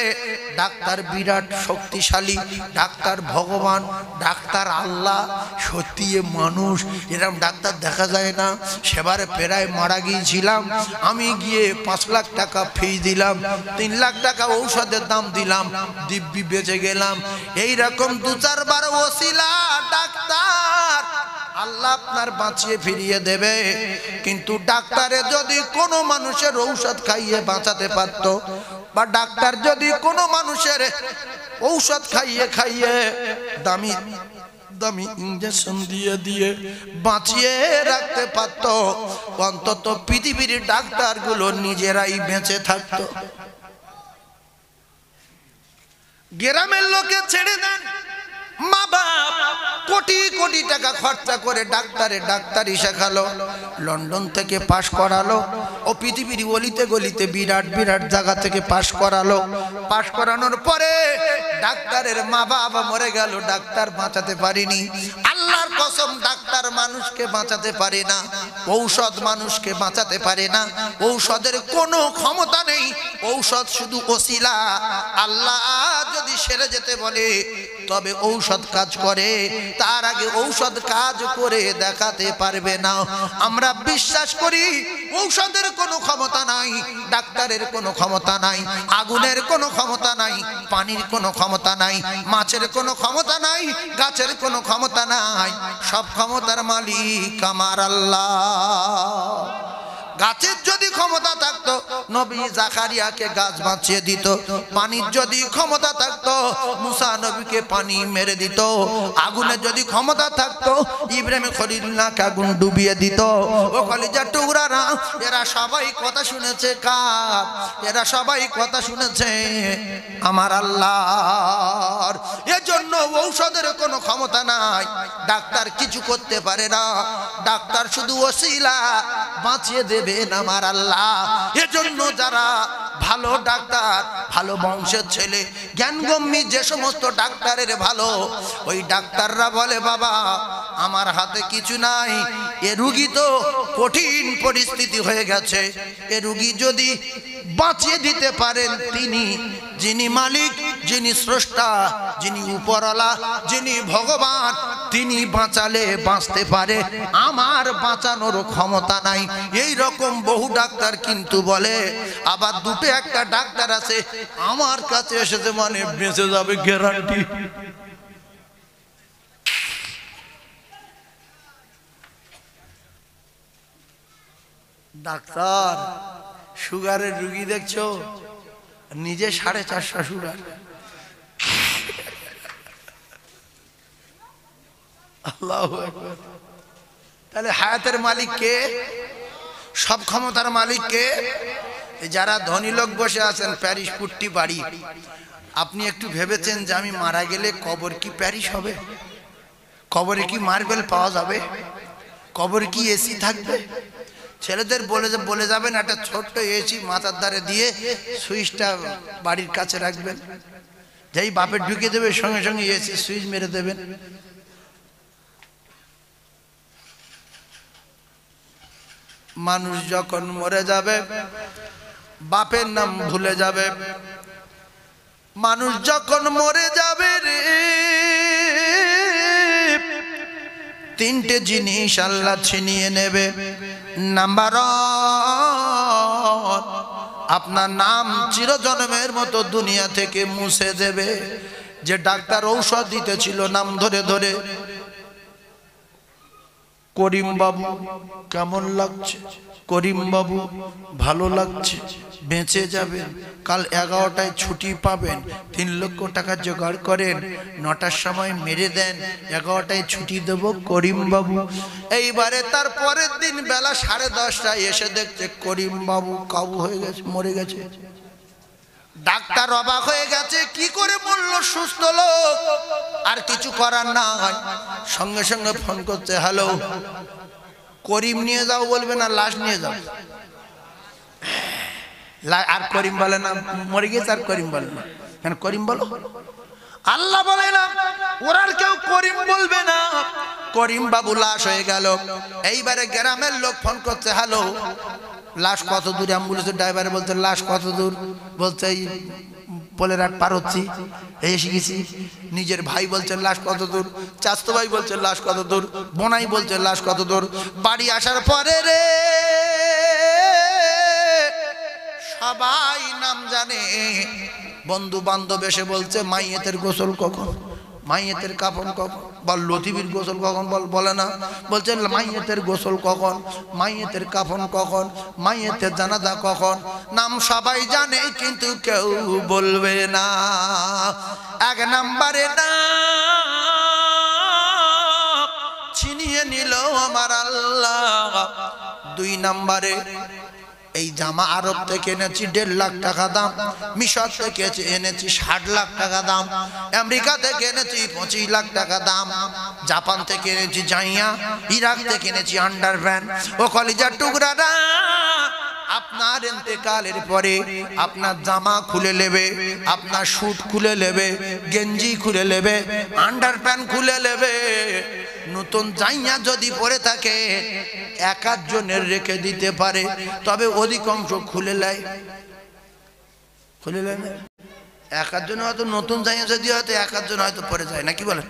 ডাক্তার বিরাট শক্তিশালী, ডাক্তার ভগবান, ডাক্তার আল্লাহ। সত্যি এ মানুষ, এরকম ডাক্তার দেখা যায় না। সেবারে প্রায় মারা গিয়েছিলাম, আমি গিয়ে 5 লাখ টাকা ফি দিলাম, 3 লাখ টাকা ঔষধের দাম দিলাম, দিব্যি বেঁচে গেলাম। এইরকম 2-4 বার ওসিলা ডাক্তার আল্লাহ আপনার বাঁচিয়ে ফিরিয়ে দেবে। কিন্তু ডাক্তারে যদি কোনো মানুষের ঔষধ খাইয়ে বাঁচাতে পারতো, বা ডাক্তার যদি কোনো মানুষের ঔষধ খাইয়ে খাইয়ে দামি দামি ইঞ্জেকশন দিয়ে দিয়ে বাঁচিয়ে রাখতে পারতো, অন্তত পৃথিবীর ডাক্তারগুলো নিজেরাই বেঁচে থাকতো। গ্রামের লোকে ছেড়ে দেন, মা বাপ কোটি কোটি টাকা খরচা করে ডাক্তারি শেখালো, লন্ডন থেকে পাশ করালো, ও পৃথিবীর গলিতে গলিতে বিরাট বিরাট জায়গা থেকে পাশ করালো। পাশ করানোর পরে ডাক্তারের মা বাবা মরে গেল, ডাক্তার বাঁচাতে পারেনি। আল্লাহর কসম, ডাক্তার মানুষকে বাঁচাতে পারে না, ঔষধ মানুষকে বাঁচাতে পারে না। ঔষধের কোনো ক্ষমতা নেই, ঔষধ শুধু ওসিলা। আল্লাহ যদি সেরে যেতে বলে তবে ঔষধ কাজ করে, তার আগে ঔষধ কাজ করে দেখাতে পারবে না। আমরা বিশ্বাস করি ঔষধের কোনো ক্ষমতা নাই, ডাক্তারের কোনো ক্ষমতা নাই, আগুনের কোনো ক্ষমতা নাই, পানির কোনো ক্ষমতা নাই, মাছের কোনো ক্ষমতা নাই, গাছের কোনো ক্ষমতা নাই। সব ক্ষমতার মালিক আমার আল্লাহ। গাছের যদি ক্ষমতা থাকতো নবী জাকারিয়াকে গাছ বাঁচিয়ে দিত, পানির যদি ক্ষমতা থাকতো মুসা নবীকে পানি মেরে দিত, আগুনের যদি ক্ষমতা থাকতো ইব্রাহিম খলিলুল্লাহকে আগুন ডুবিয়ে দিত। ও কলিজার টুকরারা, এরা সবাই কথা শুনেছে কার? এরা সবাই কথা শুনেছে আমার আল্লাহর। এজন্য ঔষধের কোনো ক্ষমতা নাই, ডাক্তার কিছু করতে পারে না, ডাক্তার শুধু ওসিলা, বাঁচিয়ে দেবেন আমার আল্লাহ। এজন্য যারা ভালো ডাক্তার, ভালো বংশের ছেলে, জ্ঞানগম্যী যে সমস্ত ডাক্তারের ভালো, ওই ডাক্তাররা বলে বাবা আমার হাতে কিছু নাই, এ রুগী তো কঠিন পরিস্থিতি হয়ে গেছে, এ রুগী যদি বাঁচিয়ে দিতে পারেন তিনি, যিনি মালিক, যিনি স্রষ্টা, যিনি উপরওয়ালা, যিনি ভগবান, তিনি বাঁচালে বাঁচতে পারে, আমার বাঁচানোর ক্ষমতা নাই। এই রকম বহু ডাক্তার কিন্তু বলে। আবার দুটো একটা ডাক্তার আছে আমার কাছে এসেছে মানে বেঁচে যাবে গ্যারান্টি। ডাক্তার সুগারের রুগী দেখছো, নিজে 450 সুগার। আল্লাহু আকবার। তাহলে হায়াতের মালিক কে? সব ক্ষমতার মালিক কে? যারা ধনী লোক বসে আছেন প্যারিস পুট্টি বাড়ি, আপনি একটু ভেবেছেন যে আমি মারা গেলে কবর কি প্যারিস হবে? কবরে কি মার্বেল পাওয়া যাবে? কবরে কি এসি থাকবে? ছেলেদের বলে যাবেন একটা ছোট্ট এসি মাথার ধারে দিয়ে সুইচটা বাড়ির কাছে রাখবেন, যেই বাপের ঢুকে দেবে সঙ্গে সঙ্গে এসি সুইচ মেরে দেবেন। মানুষ যখন মরে যাবে বাপের নাম ভুলে যাবে। মানুষ যখন মরে যাবে রে, তিনটে জিনিস আল্লাহ ছিনিয়ে নেবে। নাম্বার 1, আপনার নাম চিরজন্মের মতো দুনিয়া থেকে মুছে দেবে। যে ডাক্তার ঔষধ দিতেছিল নাম ধরে ধরে, করিম বাবু কেমন লাগছে, করিম বাবু ভালো লাগছে, বেঁচে যাবেন, কাল 11টায় ছুটি পাবেন, 3 লক্ষ টাকা জোগাড় করেন, 9টার সময় মেরে দেন, 11টায় ছুটি দেব করিম বাবু। এইবারে তার পরের দিন বেলা 10:30টায় এসে দেখছে করিম বাবু কাবু হয়ে গেছে, মরে গেছে। ডাক্তার অবাক হয়ে গেছে, কি করে বললো সুস্থ লোক, আর কিছু করার নাই। সঙ্গে সঙ্গে ফোন করছে, হ্যালো করিম নিয়ে যাও, বলবে না লাশ নিয়ে যাও। আর করিম বলে না, মরে গেছে আর করিম বলে না, কেন করিম বলো? আল্লাহ বলে না, ওরা কেউ করিম বলবে না, করিম বাবু লাশ হয়ে গেল। এইবারে গ্রামের লোক ফোন করছে, হ্যালো লাশ কত দূর? অ্যাম্বুলেন্সের ড্রাইভার বলছে লাশ কত দূর? বলছে এই পোলেরহাট পার হচ্ছি, এসে গেছি। নিজের ভাই বলছে লাশ কত দূর? চাচতো ভাই বলছে লাশ কত দূর? বোনাই বলছে লাশ কত দূর? বাড়ি আসার পরে রে সবাই নাম জানে। বন্ধু বান্ধব এসে বলছে মাইয়েতের গোসল কখন? মাইয়েতের কাফন কখন বল, লতিফির গোসল কখন বল, বলে না, বলছে মাইয়েতের গোসল কখন, মাইয়েতের কাফন কখন, মাইয়েতের জানাজা কখন, নাম সবাই জানে কিন্তু কেউ বলবে না। এক নম্বরে না ছিনিয়ে নিল আমার আল্লাহ। দুই নম্বরে এই জামা আরব থেকে এনেছি 1.5 লাখ টাকা দাম, মিশর থেকে এনেছি 60 লাখ টাকা দাম, আমেরিকা থেকে এনেছি 25 লাখ টাকা দাম, জাপান থেকে এনেছি জাইয়া, ইরাক থেকে এনেছি আন্ডারপ্যান্ট। ও কলিজার টুকরারা, আপনার ইন্তেকালের পরে আপনার জামা খুলে নেবে, আপনার স্যুট খুলে নেবে, গেঞ্জি খুলে নেবে, আন্ডারপ্যান্ট খুলে নেবে। নতুন জাইয়া যদি পরে থাকে এক আধজনের রেখে দিতে পারে, তবে অধিকাংশ খুলে নেয়, খুলে নেয় না। এক আধজন হয়তো নতুন জাইয়া যদি হয়তো এক আধজন হয়তো পরে যায় না, কি বলে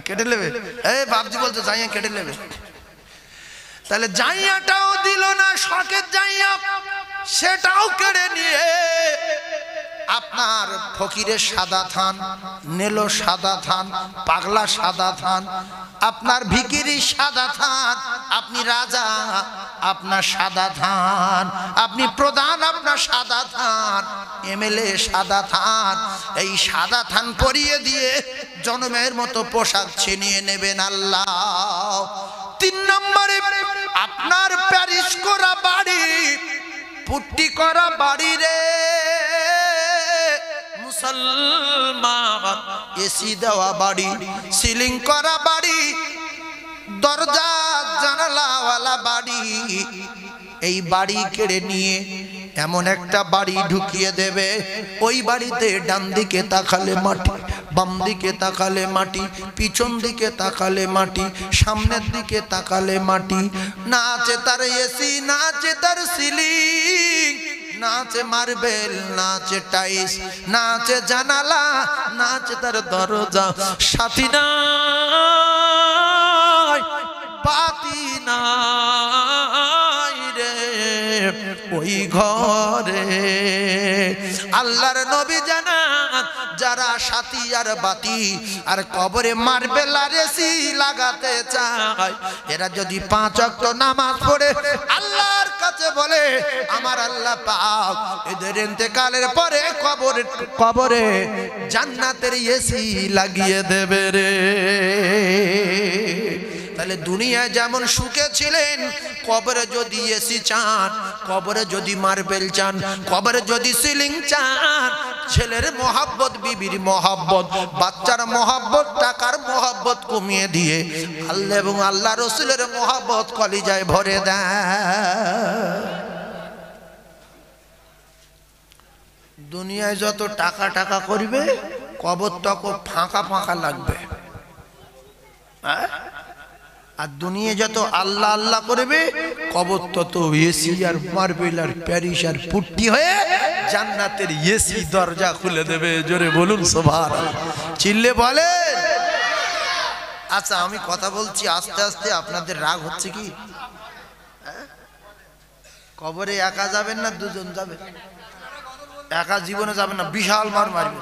কেটে নেবে। এই বাপজি বলতো জাইয়া কেটে নেবে, তাহলে জাইয়াটাও দিল না, শখের জাইয়া সেটাও কেড়ে নিয়ে আপনার ফকিরের সাদা থান নেলো, সাদা থান, পাগলা সাদা থান, আপনার ভিকিরি সাদা থান, আপনি রাজা আপনার সাদা থান, আপনি প্রধান আপনার সাদা থান, এমএলএ সাদা থান, এই সাদা থান পরিয়ে দিয়ে জনমের মতো পোশাক ছিনিয়ে নেবেন আল্লাহ। 3 নম্বরে আপনার প্যারিস করা বাড়ি, পুট্টি করা বাড়ি রে মুসলমান, এসি দেওয়া বাড়ি, সিলিং করা বাড়ি, দরজা জানালাওয়ালা বাড়ি, এই বাড়ি কেড়ে নিয়ে এমন একটা বাড়ি ঢুকিয়ে দেবে, ওই বাড়িতে ডান দিকে তাকালে মাটি, বাম দিকে তাকালে মাটি, পিছন দিকে তাকালে মাটি, সামনের দিকে তাকালে মাটি, না আছে তার এসি, না আছে তার সিলিং, না আছে মার্বেল, না আছে টাইলস, না আছে জানালা, না আছে তার দরজা, সাথী নাই পাতি নাই রে ওই ঘরে। আল্লাহর নবী জানান, যারা সাথী আর বাতি আর কবরে মার্বেল আর এসি লাগাতে চায়, এরা যদি 5 ওয়াক্ত নামাজ পড়ে আল্লাহর কাছে বলে, আমার আল্লাহ পাক এদের ইন্তেকালের পরে কবরে জান্নাতের এসি লাগিয়ে দেবে রে। তাহলে দুনিয়ায় যেমন সুখে ছিলেন, কবরে যদি এসি চান, কবরে যদি মার্বেল চান, কবরে যদি সিলিং চান, ছেলের মহাব্বত, বিবির মহাব্বত, বাচ্চার মহাব্বত, টাকার মহাব্বত কমিয়ে দিয়ে আল্লাহ এবং আল্লাহ রসুলের মহাব্বত কলিজায় ভরে দেয়। দুনিয়ায় যত টাকা টাকা করবে, কবর তত ফাঁকা ফাঁকা লাগবে। আর দুনিয়া যত আল্লাহ আল্লাহ করবে, কবর তত এসি আর মার্বেল আর প্যারিস আর পুট্টি হয়ে জান্নাতের এসি দরজা খুলে দেবে। জোরে বলুন সুবহানাল্লাহ, চিল্লে বলে। আচ্ছা আমি কথা বলছি আস্তে আস্তে, আপনাদের রাগ হচ্ছে কি? কবরে একা যাবেন না দুজন যাবেন? একা জীবনে যাবেন না, বিশাল মার মারবে।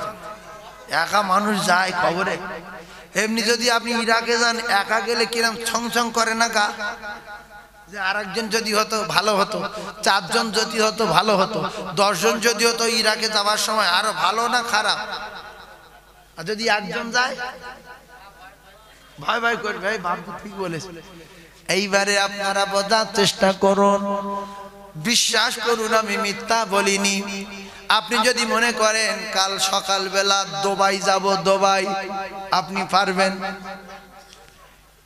একা মানুষ যায় কবরে। এমনি যদি আপনি ইরাকে যান, একা গেলে কিরম ছং ছং করে না গা, যে আরেকজন যদি হতো ভালো হতো, 4 জন যদি হতো ভালো হতো, 10 জন যদি হতো ইরাকে যাওয়ার সময় আরো ভালো না খারাপ? আর যদি একজন যায় ভয় ভয় করবে, ভাই বাবু ঠিক বলেছে। এইবারে আপনারা বোঝার চেষ্টা করুন, বিশ্বাস করুন আমি মিথ্যা বলিনি। আপনি যদি মনে করেন কাল সকালবেলা দুবাই যাব, দুবাই আপনি পারবেন,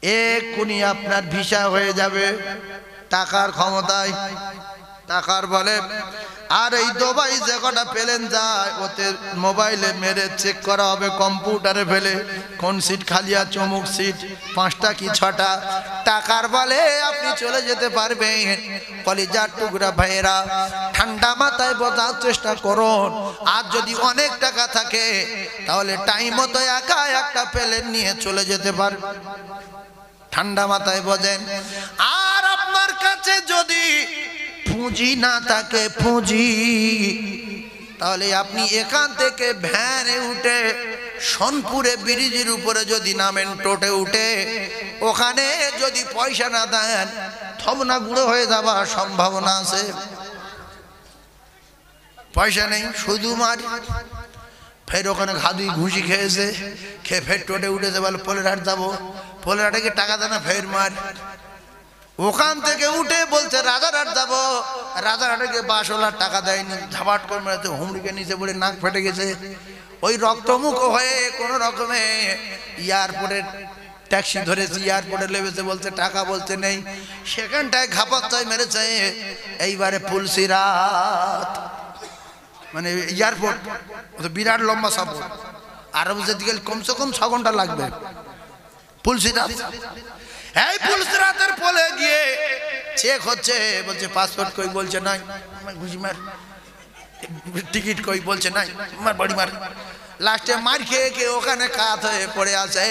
এক্ষুনি আপনার ভিসা হয়ে যাবে টাকার ক্ষমতায়, টাকার বলে। আর এই দুবাই যে কটা প্লেন যায়, ওতে মোবাইলে মেরে চেক করা হবে, কম্পিউটারে ফেলে কোন সিট খালি আছে, অমুক সিট 5টা কি 6টা, টাকার বলে আপনি চলে যেতে পারবেন। কলিজার টুকরা ভাইয়েরা, ঠান্ডা মাথায় বোঝার চেষ্টা করুন। আর যদি অনেক টাকা থাকে তাহলে টাইম মতো একা একটা প্লেন নিয়ে চলে যেতে পারবেন, ঠান্ডা মাথায় বোঝেন। আর আপনার কাছে যদি পুঁজি না থাকে, পুঁজি তাহলে আপনি এখান থেকে ভ্যানে উঠে সোনপুরে ব্রিজের উপরে যদি নামেন, টোটে উঠে ওখানে যদি পয়সা না দেন থবনা গুঁড়ো হয়ে যাবার সম্ভাবনা আছে। পয়সা নেই, শুধু মার। ফের ওখানে ঘাদুই ঘুষি খেয়েছে, খেয়ে ফের টোটে উঠেছে, বলে পোলেরহাট যাবো, পোলেরহাটে টাকা দেয় না, ফের মার। ওখান থেকে উঠে বলছে রাজারহাট যাবো, রাজারহাটে গিয়ে বাসওয়ালার টাকা দেয়নি, ঝাপাট করে মেরেছে, হুমড়িকে নিচে পড়ে নাক ফেটে গেছে। ওই রক্তমুখ হয়ে কোন রকমে এয়ারপোর্টের ট্যাক্সি ধরেছে, এয়ারপোর্টে লেবেছে, বলছে টাকা বলছে নেই, সেখানটায় ঘাপাচ্ছায় মেরেছে। এইবারে পুলসিরাত মানে এয়ারপোর্ট বিরাট লম্বা সফর, আরব যেতে গেলে কমসে কম 6 ঘন্টা লাগবে। পুলসিরাত, এই পুলসিরাতের পোলে গিয়ে চেক হচ্ছে, বলছে পাসপোর্ট কই, বলছে নাই, ঘুষি মার। টিকিট কই, বলছে নাই, মার বড়ি মার। লাস্টে মার খেয়ে খেয়ে ওখানে কাত হয়ে পড়ে আছে,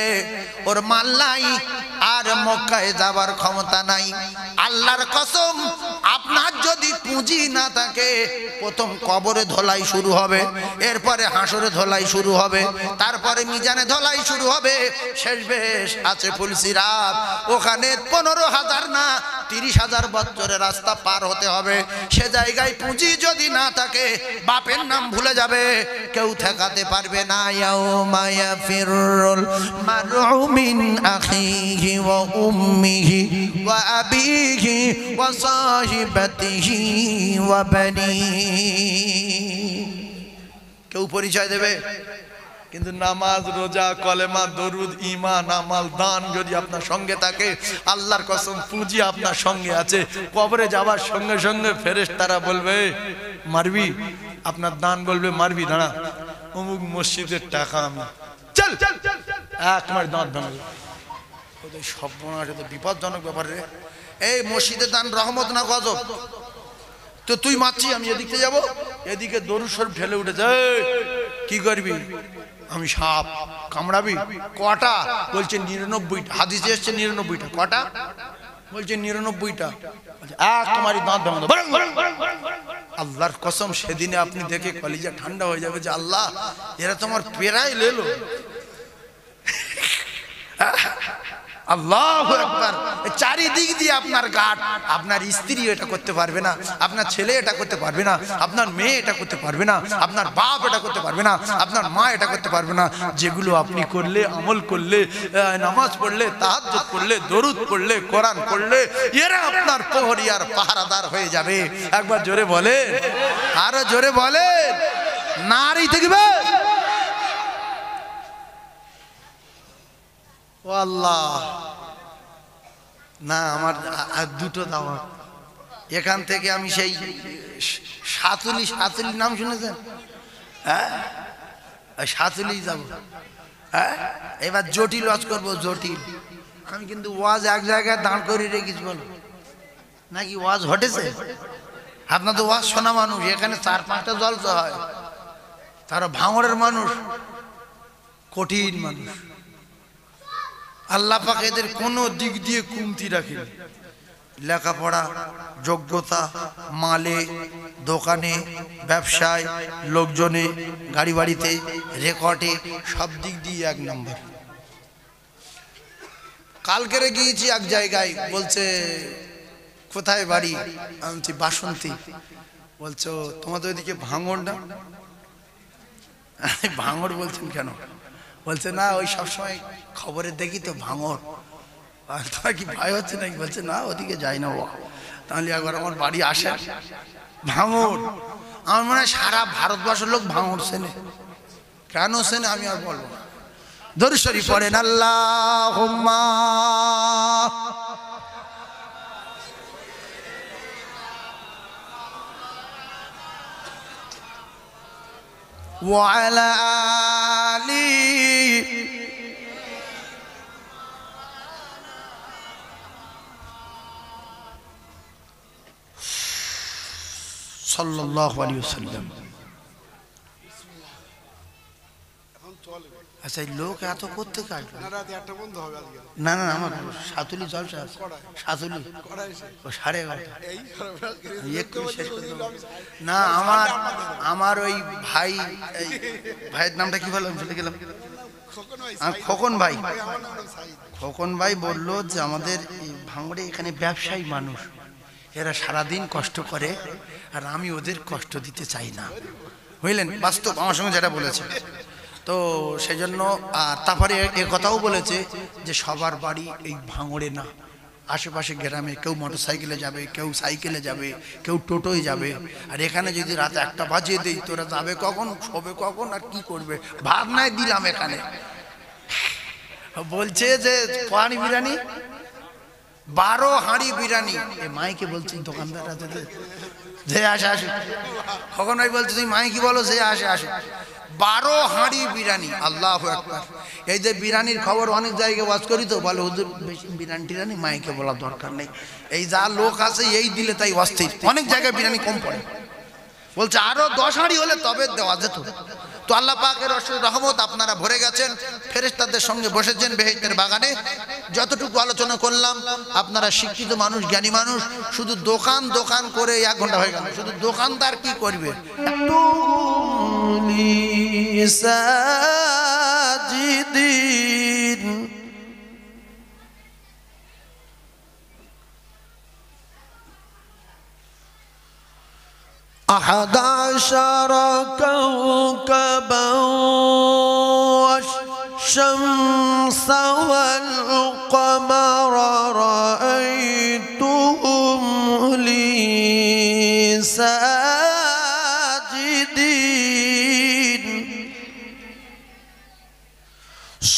ওর মাল নাই আর মক্কায় যাবার ক্ষমতা নাই। আল্লাহর কসম, আপনার যদি পুঁজি না থাকে, প্রথম কবরে ধোলাই শুরু হবে, এরপরে হাসরে ধোলাই শুরু হবে, তারপরে মিজানে ধোলাই শুরু হবে, শেষ বেশ আছে পুলসিরাত। ওখানে 15,000 না 30,000 বছরের রাস্তা পার হতে হবে। সে জায়গায় পুঁজি যদি না থাকে, বাপের নাম ভুলে যাবে, কেউ ঠেকাতে পারবে না। ইয়াউমা ইয়াফিরুল মারউ মিন আখিহি ওয়া উম্মিহি ওয়া আবিহি ওয়া সাহিবাতিহি ওয়া বানিহি। কেউ পরিচয় দেবে, কিন্তু নামাজ, রোজা, কলেমা, দরুদ, ঈমান, আমাল, দান যদি আপনার সঙ্গে থাকে, আল্লাহর কসম পুঁজি আপনার সঙ্গে আছে, কবরে যাওয়ার সঙ্গে সঙ্গে ফেরেশতারা বলবে মারবি, আপনার দান বলবে মারবি, দাঁড়া, অমুক মসজিদের টাকা আমি, চল এক মার দাঁত ভাঙবে। সর্বনাশ, বিপজ্জনক ব্যাপার রে। এই মসজিদের দান রহমত না গজব? তো তুই মারছি, আমি এদিকে যাব, এদিকে দরুদ শরীফ ঢেলে উঠেছে, কি করবি? আমি সাপ, কামড়াবি? কটা? বলছে 99টা। হাদিসে এসছে 99টা। কটা? বলছে 99টা। এক তোমারই দাঁত ভাঙা। আল্লাহর কসম, সেদিনে আপনি দেখে কলিজা ঠান্ডা হয়ে যাবে যে আল্লাহ, এরা তোমার পেরাই লেলো। আল্লাহু আকবার। চারিদিক দিয়ে আপনার গাট, আপনার স্ত্রী এটা করতে পারবে না, আপনার ছেলে এটা করতে পারবে না, আপনার মেয়ে এটা করতে পারবে না, আপনার বাপ এটা করতে পারবে না, আপনার মা এটা করতে পারবে না। যেগুলো আপনি করলে, আমল করলে, নামাজ পড়লে, তাহাজ্জুদ পড়লে, দরুদ পড়লে, কোরআন পড়লে, এরা আপনার প্রহরী আর পাহারাদার হয়ে যাবে। একবার জোরে বলেন, আরো জোরে বলেন, নারী থাকবে। ও আল্লাহ, না আমার দুটো দাওয়াত। এখান থেকে আমি সেই সাতুলি, সাতুলি নাম শুনেছেন? হ্যাঁ, সাতুলি যাব। হ্যাঁ, এবার জটিল ওয়াজ করবো, জটিল। আমি কিন্তু ওয়াজ এক জায়গায় দাঁড় করে রেখেছি, বলো নাকি ওয়াজ ঘটেছে? আপনার তো ওয়াজ শোনা মানুষ, এখানে 4-5টা জলসা হয়, তারা ভাঙড়ের মানুষ, কঠিন মানুষ। আল্লাহ পাক এদের কোনো দিক দিয়ে কমতি রাখেনি। লেখাপড়া, যোগ্যতা, মালে, দোকানে, ব্যবসায়, লোকজনে, গাড়ি বাড়িতে, রেকর্ডে, সব দিক দিয়ে 1 নম্বর। কালকেরে গিয়েছি এক জায়গায়, বলছে কোথায় বাড়ি? আমি বলছি বাসন্তী। বলছো তোমাদের ওইদিকে ভাঙড় না? ভাঙড় বলছেন কেন? বলছে না, ওই সবসময় খবরে দেখি তো ভাঙড়। আর তোমার কি ভয় হচ্ছে নাকি? বলছে না, ওদিকে যাই না। তাহলে একবার আমার বাড়ি আসে। ভাঙড়, আমার মনে হয় সারা ভারতবর্ষের লোক ভাঙড় চেনে। কেন চেনে আমি আর বলবো না। দরুদ শরীফ পড়েন, আল্লাহুম্মা ওয়া আলা আলি সাল্লাল্লাহু আলাইহি ওয়াসাল্লাম। আচ্ছা এই লোক এত করতে কাটলো না না না আমার সাতুলি জলসা সাতুলি 11:30 এক্ষুনি শেষ করে দেবো। না আমার ওই ভাইয়ের নামটা কি বললাম ভুলে গেলাম। খোকন ভাই বললো যে আমাদের ভাঙড়ে এখানে ব্যবসায়ী মানুষ, এরা সারাদিন কষ্ট করে আর আমি ওদের কষ্ট দিতে চাই না, বুঝলেন? বাস্তব আমার সঙ্গে যেটা বলেছে। তো সেই জন্য তারপরে এ কথাও বলেছে যে সবার বাড়ি এই ভাঙড়ে না, আশেপাশে গ্রামে কেউ মোটর সাইকেলে যাবে, কেউ সাইকেলে যাবে, কেউ টোটোয় যাবে। আর এখানে যদি রাত 1টা বাজিয়ে দিই তোরা যাবে কখন, শোবে কখন, আর কি করবে? ভাত নাই দিলাম এখানে। বলছে যে পানি বিরিয়ানি 12 হাঁড়ি বিরিয়ানি। এ মাইকে বলছি দোকানদাররা যে আসে কখন ভাই বলছে তুমি মাইকি বলো যে আসে 12 হাঁড়ি বিরিয়ানি। আল্লাহু আকবার। এই যে বিরিয়ানির খবর অনেক জায়গায় ওয়াজ করি তো বলে হুজুর বেশি বিরিয়ানি টিরানি মাইকে বলার দরকার নেই, এই যা লোক আছে এই দিলে তাই অস্থির। অনেক জায়গায় বিরিয়ানি কম পড়ে, বলছে আরো 10 হাঁড়ি হলে তবে দেওয়া যেত। তো আল্লাহ পাকের অশেষ রহমত, আপনারা ভরে গেছেন, ফেরেশতাদের সঙ্গে বসেছেন বেহেশতের বাগানে। যতটুকু আলোচনা করলাম আপনারা শিক্ষিত মানুষ, জ্ঞানী মানুষ। শুধু দোকান করে 1 ঘন্টা হয়ে গেল, শুধু দোকানদার কি করবে? أحد عشر كوكبا والشمس والقمر رأيتهم لي ساجدين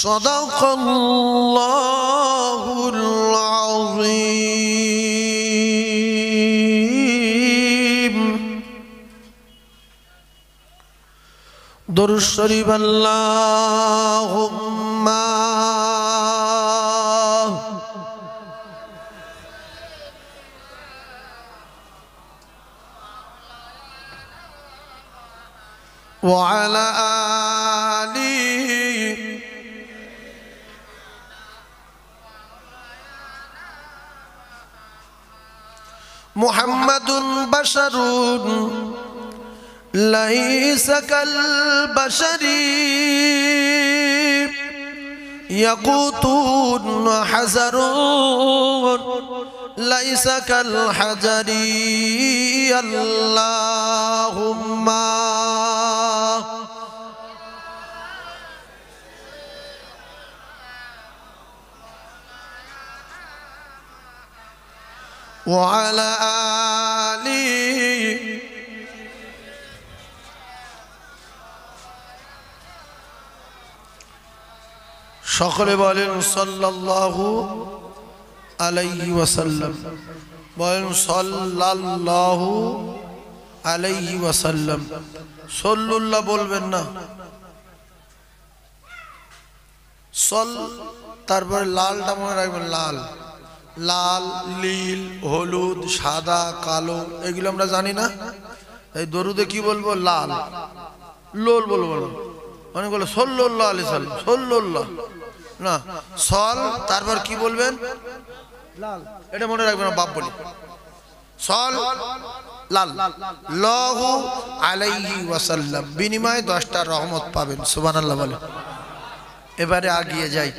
صدق الله العظيم درود شریف اللهم وعلى آله محمد بشر ليس كالبشر يقوت حجر ليس كالحجر اللهم وعلى آله সকলে বলেন সাল্লাল্লাহু আলাইহি ওয়াসাল্লাম। বলেন সাল্লাল্লাহু আলাইহি ওয়াসাল্লাম। সাল্লাল্লাহ বলবেন না, সল তারপরে লালটা মনে রাখবেন, লাল লাল নীল হলুদ সাদা কালো এগুলো আমরা জানি না। এই দরুদে কি বলবো? লাল লোল বলবো না, মানে বলো সাল্লাল্লাহু আলাইহি সাল্লাম, সাল্লাল্লাহ না সল, তারপর কি বলবেন? লাল। এটা মনে রাখবেন না, বাপ বলি সল লাল লাহু আলাইহি ওয়াসাল্লাম, বিনিময়ে 10টা রহমত পাবেন। সুবহানাল্লাহ বলে। এবারে আগিয়ে যাই।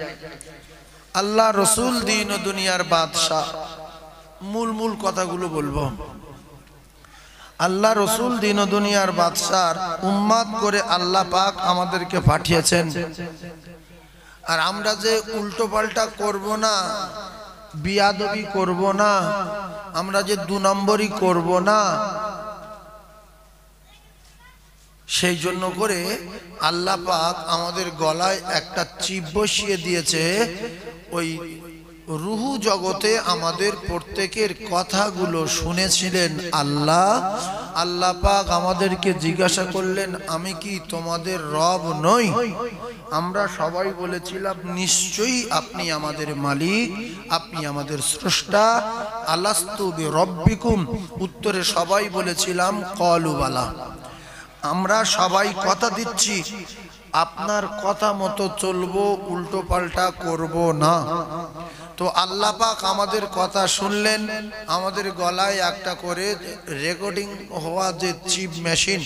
আল্লাহ রসুল দিন ও দুনিয়ার বাদশাহ, মূল কথাগুলো বলবো। আল্লাহ রসুল দিন ও দুনিয়ার বাদশার উম্মাদ করে আল্লাহ পাক আমাদেরকে পাঠিয়েছেন। আর আমরা যে উল্টো পাল্টা করব না, বিয়াদবি করব না, আমরা যে 2 নম্বরই করব না, সেই জন্য করে আল্লাহ পাক আমাদের গলায় একটা চিপ বসিয়ে দিয়েছে। ওই রুহু জগতে আমাদের প্রত্যেকের কথাগুলো শুনেছিলেন আল্লাহ পাক আমাদেরকে জিজ্ঞাসা করলেন, আমি কি তোমাদের রব নই? আমরা সবাই বলেছিলাম নিশ্চয়ই আপনি আমাদের মালিক, আপনি আমাদের স্রষ্টা। আলাস্তু বিরব্বিকুম, উত্তরে সবাই বলেছিলাম ক্বালু বালা। আমরা সবাই কথা দিচ্ছি আপনার কথা মতো চলবো, উল্টো পাল্টা করব না। তো আল্লাহ পাক আমাদের কথা শুনলেন, আমাদের গলায় একটা করে রেকর্ডিং হওয়া যে চিপ মেশিন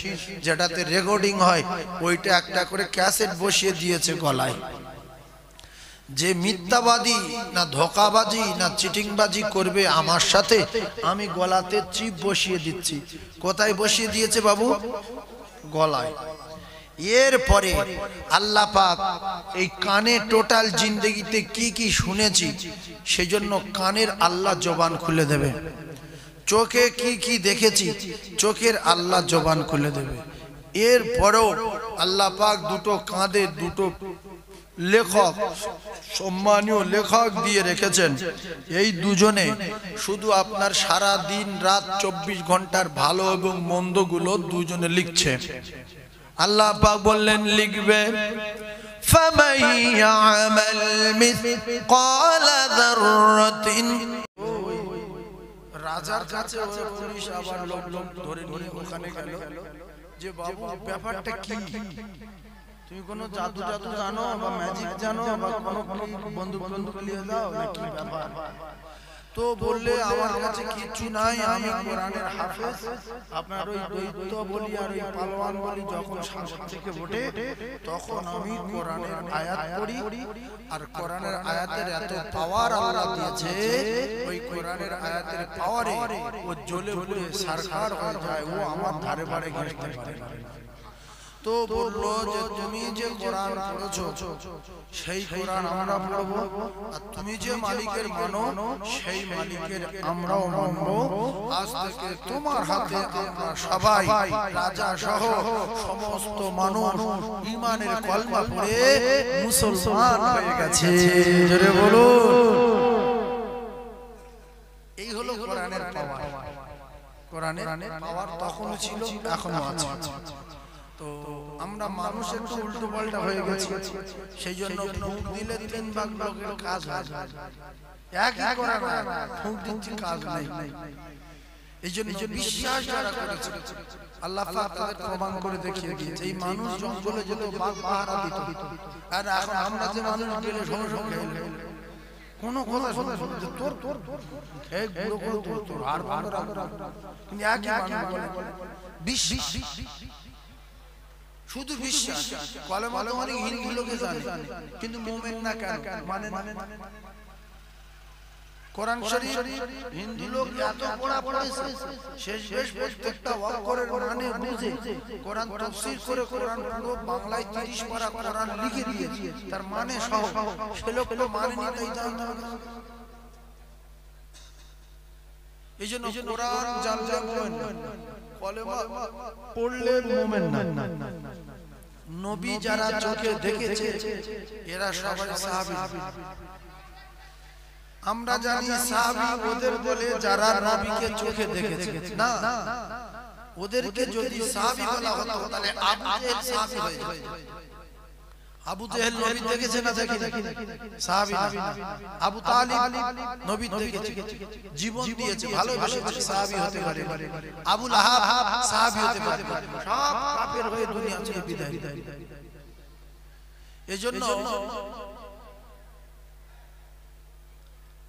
যেটাতে রেকর্ডিং হয়, ওইটা একটা করে ক্যাসেট বসিয়ে দিয়েছে গলায়। যে মিথ্যাবাদী না ধোঁকাবাজি না চিটিংবাজি করবে আমার সাথে, আমি গলাতে চিপ বসিয়ে দিচ্ছি। কোথায় বসিয়ে দিয়েছে বাবু? গলায়। এরপরে আল্লাহ পাক এই কানে টোটাল জিন্দেগিতে কি কি শুনেছি সেজন্য কানের আল্লাহ জবান খুলে দেবে। চোখে কি কি দেখেছি চোখের আল্লাহ জবান খুলে দেবে। এরপরেও আল্লাহ পাক দুটো কাঁধে দুটো লেখক, সম্মানীয় লেখক দিয়ে রেখেছেন। এই দুজনে শুধু আপনার সারা দিন রাত 24 ঘন্টার ভালো এবং মন্দগুলো দুজনে লিখছে। আল্লাহ পাক বললেন লিখবে ফামান ইয়ামাল মিসকালা যাররাতিন। রাজার কাছে পুলিশ আবার লোক ধরে নিয়ে ওখানে গেল যে বাবু ব্যাপারটা কি, তুমি কোনো জাদু জাদু জানো বা ম্যাজিক জানো বা কোনো বন্দুক নিয়ে যাও নাকি ব্যাপার? তো বললে আমার কাছে কিছু নাই, আমি কোরআনের হাফেজ। আপনার ওই দৈত্য বলি আর ওই পালোয়ান বলি যখন সাগর থেকে ওঠে তখন আমি কোরআনের আয়াত পড়ি, আর কোরআনের আয়াতের এত পাওয়ার আল্লাহ দিয়েছে, ওই কোরআনের আয়াতের পাওয়ারে ও জ্বলে পুড়ে সারখার হয়ে যায়, ও আমার ধারে বাড়ে ঘেঁষতে পারে না। তো বললো যে তুমি যে কোরআন পড়েছো সেই কোরআন আমরা পড়বো, আর তুমি যে মালিকের মানো সেই মালিকের আমরাও মানবো। আজ থেকে তোমার হাতে আমরা সবাই রাজা সহ সমস্ত মানুষ ঈমানের কলমা পড়ে মুসলমান হয়ে গেছে। জোরে বলুন। এই হলো কোরআনের পাওয়ার। কোরআনের পাওয়ার তখন ছিল, এখনো আছে। তো আমরা মানুষ একটু উল্টো পাল্টা হয়ে গেছি, সেই জন্য ফুঁক দিলে 3 ভাগ লোকের কাজ হয়, একই করা না, ফুঁক দিচ্ছি কাজ নাই। এই জন্য বিশ্বাস যারা করেছে আল্লাহ পাক তাদের প্রমাণ করে দেখিয়ে দিয়েছে। এই মানুষ জঙ্গলে যেত, বাঘ পাহারা দিত, আর এখন আমরা যে মানুষ গেলে সঙ্গে সঙ্গে কোনো কথা শুনতে তোর তোর এক বুড়ো করে তোর তোর আর ভালো রাখ, কিন্তু একই মানুষ বলে বিশ্বাস, শুধু বিশ্বাস। কলেমা তো অনেক হিন্দু লোকে জানে কিন্তু মুমিন না কেন মানে না। কোরআন শরীফ হিন্দু লোক এত পড়া পড়েছে, শেষ বেশ প্রত্যেকটা অক্ষরের মানে বুঝে কোরআন তাফসীর করে কোরআন পুরো বাংলায় 30 পারা কোরআন লিখে দিয়েছে, তার মানে সহ সে লোক মানে নিতেই জানতে হবে। এইজন্য কোরআন জানলে মুমিন, কলেমা পড়লে মুমিন না। নবী যারা চোখে দেখেছে এরা সবাই সাহাবী। আমরা জানি সাহাবী ওদের বলে যারা নবীকে চোখে দেখেছে, না ওদেরকে যদি সাহাবী বলা হতো তাহলে আবু জেহেল সাহাবী হয়ে যেত। আবু জেহেল নবী দেখেছে না দেখেনি? সাহাবী না। আবু তালিব নবী দেখেছে, জীবন দিয়েছে, ভালোবেসেছে, সাহাবী হতে পারে। আবু লাহাব সাহাবী হতে পারে, সব কাফের হয়ে দুনিয়া ছেড়ে বিদায়। এজন্য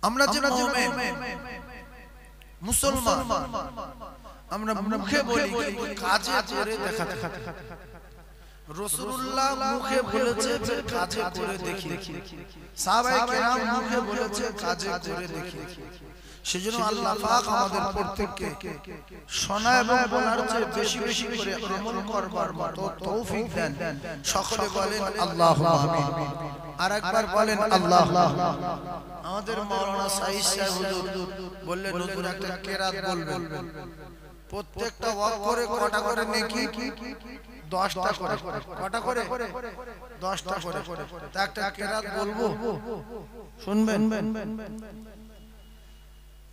আমরা যে মুমিন মুসলমান, আমরা মুখে বলি কিন্তু কাজে করে দেখাতে। রাসূলুল্লাহ মুখে বলেছে ফির কাজে করে দেখি, সাহাবায়ে কেরাম মুখে বলেছে কাজে করে দেখি। সেজন্য আল্লাহ পাক আমাদের প্রত্যেককে শোনা এবং বলার চেয়ে বেশি বেশি করে আমল করবার মতো তৌফিক দেন। সকলে বলেন আল্লাহুম্মা আমিন। আরেকবার বলেন আল্লাহ। আমাদের মাওলানা সাইদ সাহেব হুজুর বললেন হুজুর একটা কেরাত বলবেন, প্রত্যেকটা অক্ষরে কটা করে নেকি? 10টা করে। কটা করে? 10টা করে। তা একটা কেরাত বলবো, শুনবেন?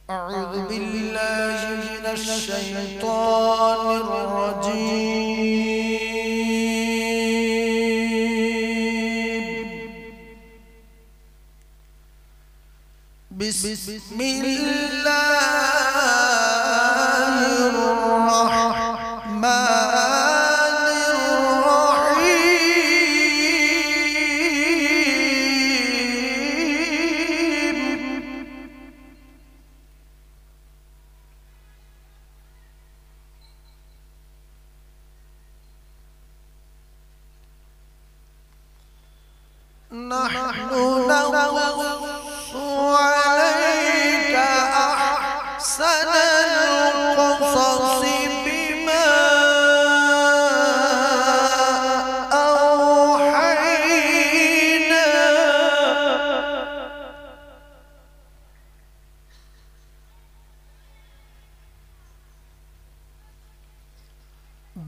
أعوذ بالله من الشيطان الرجيم. بسم الله الرحمن الرحيم.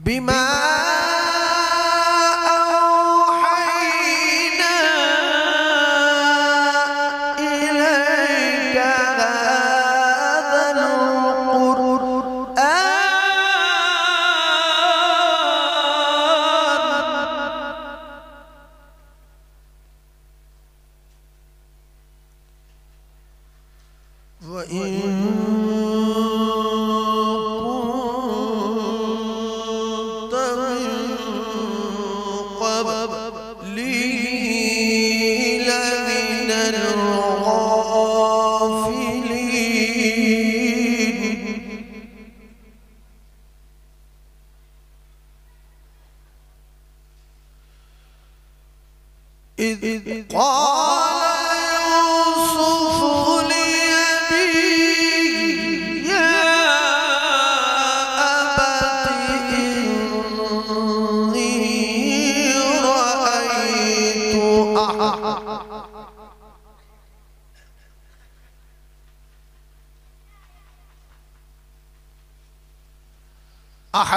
বিমা আওহাইনা ইলাইকা হাযাল কুরআন ওয়া ইন إذ قال يوسف لأبيه يا أبت إني رأيت أحد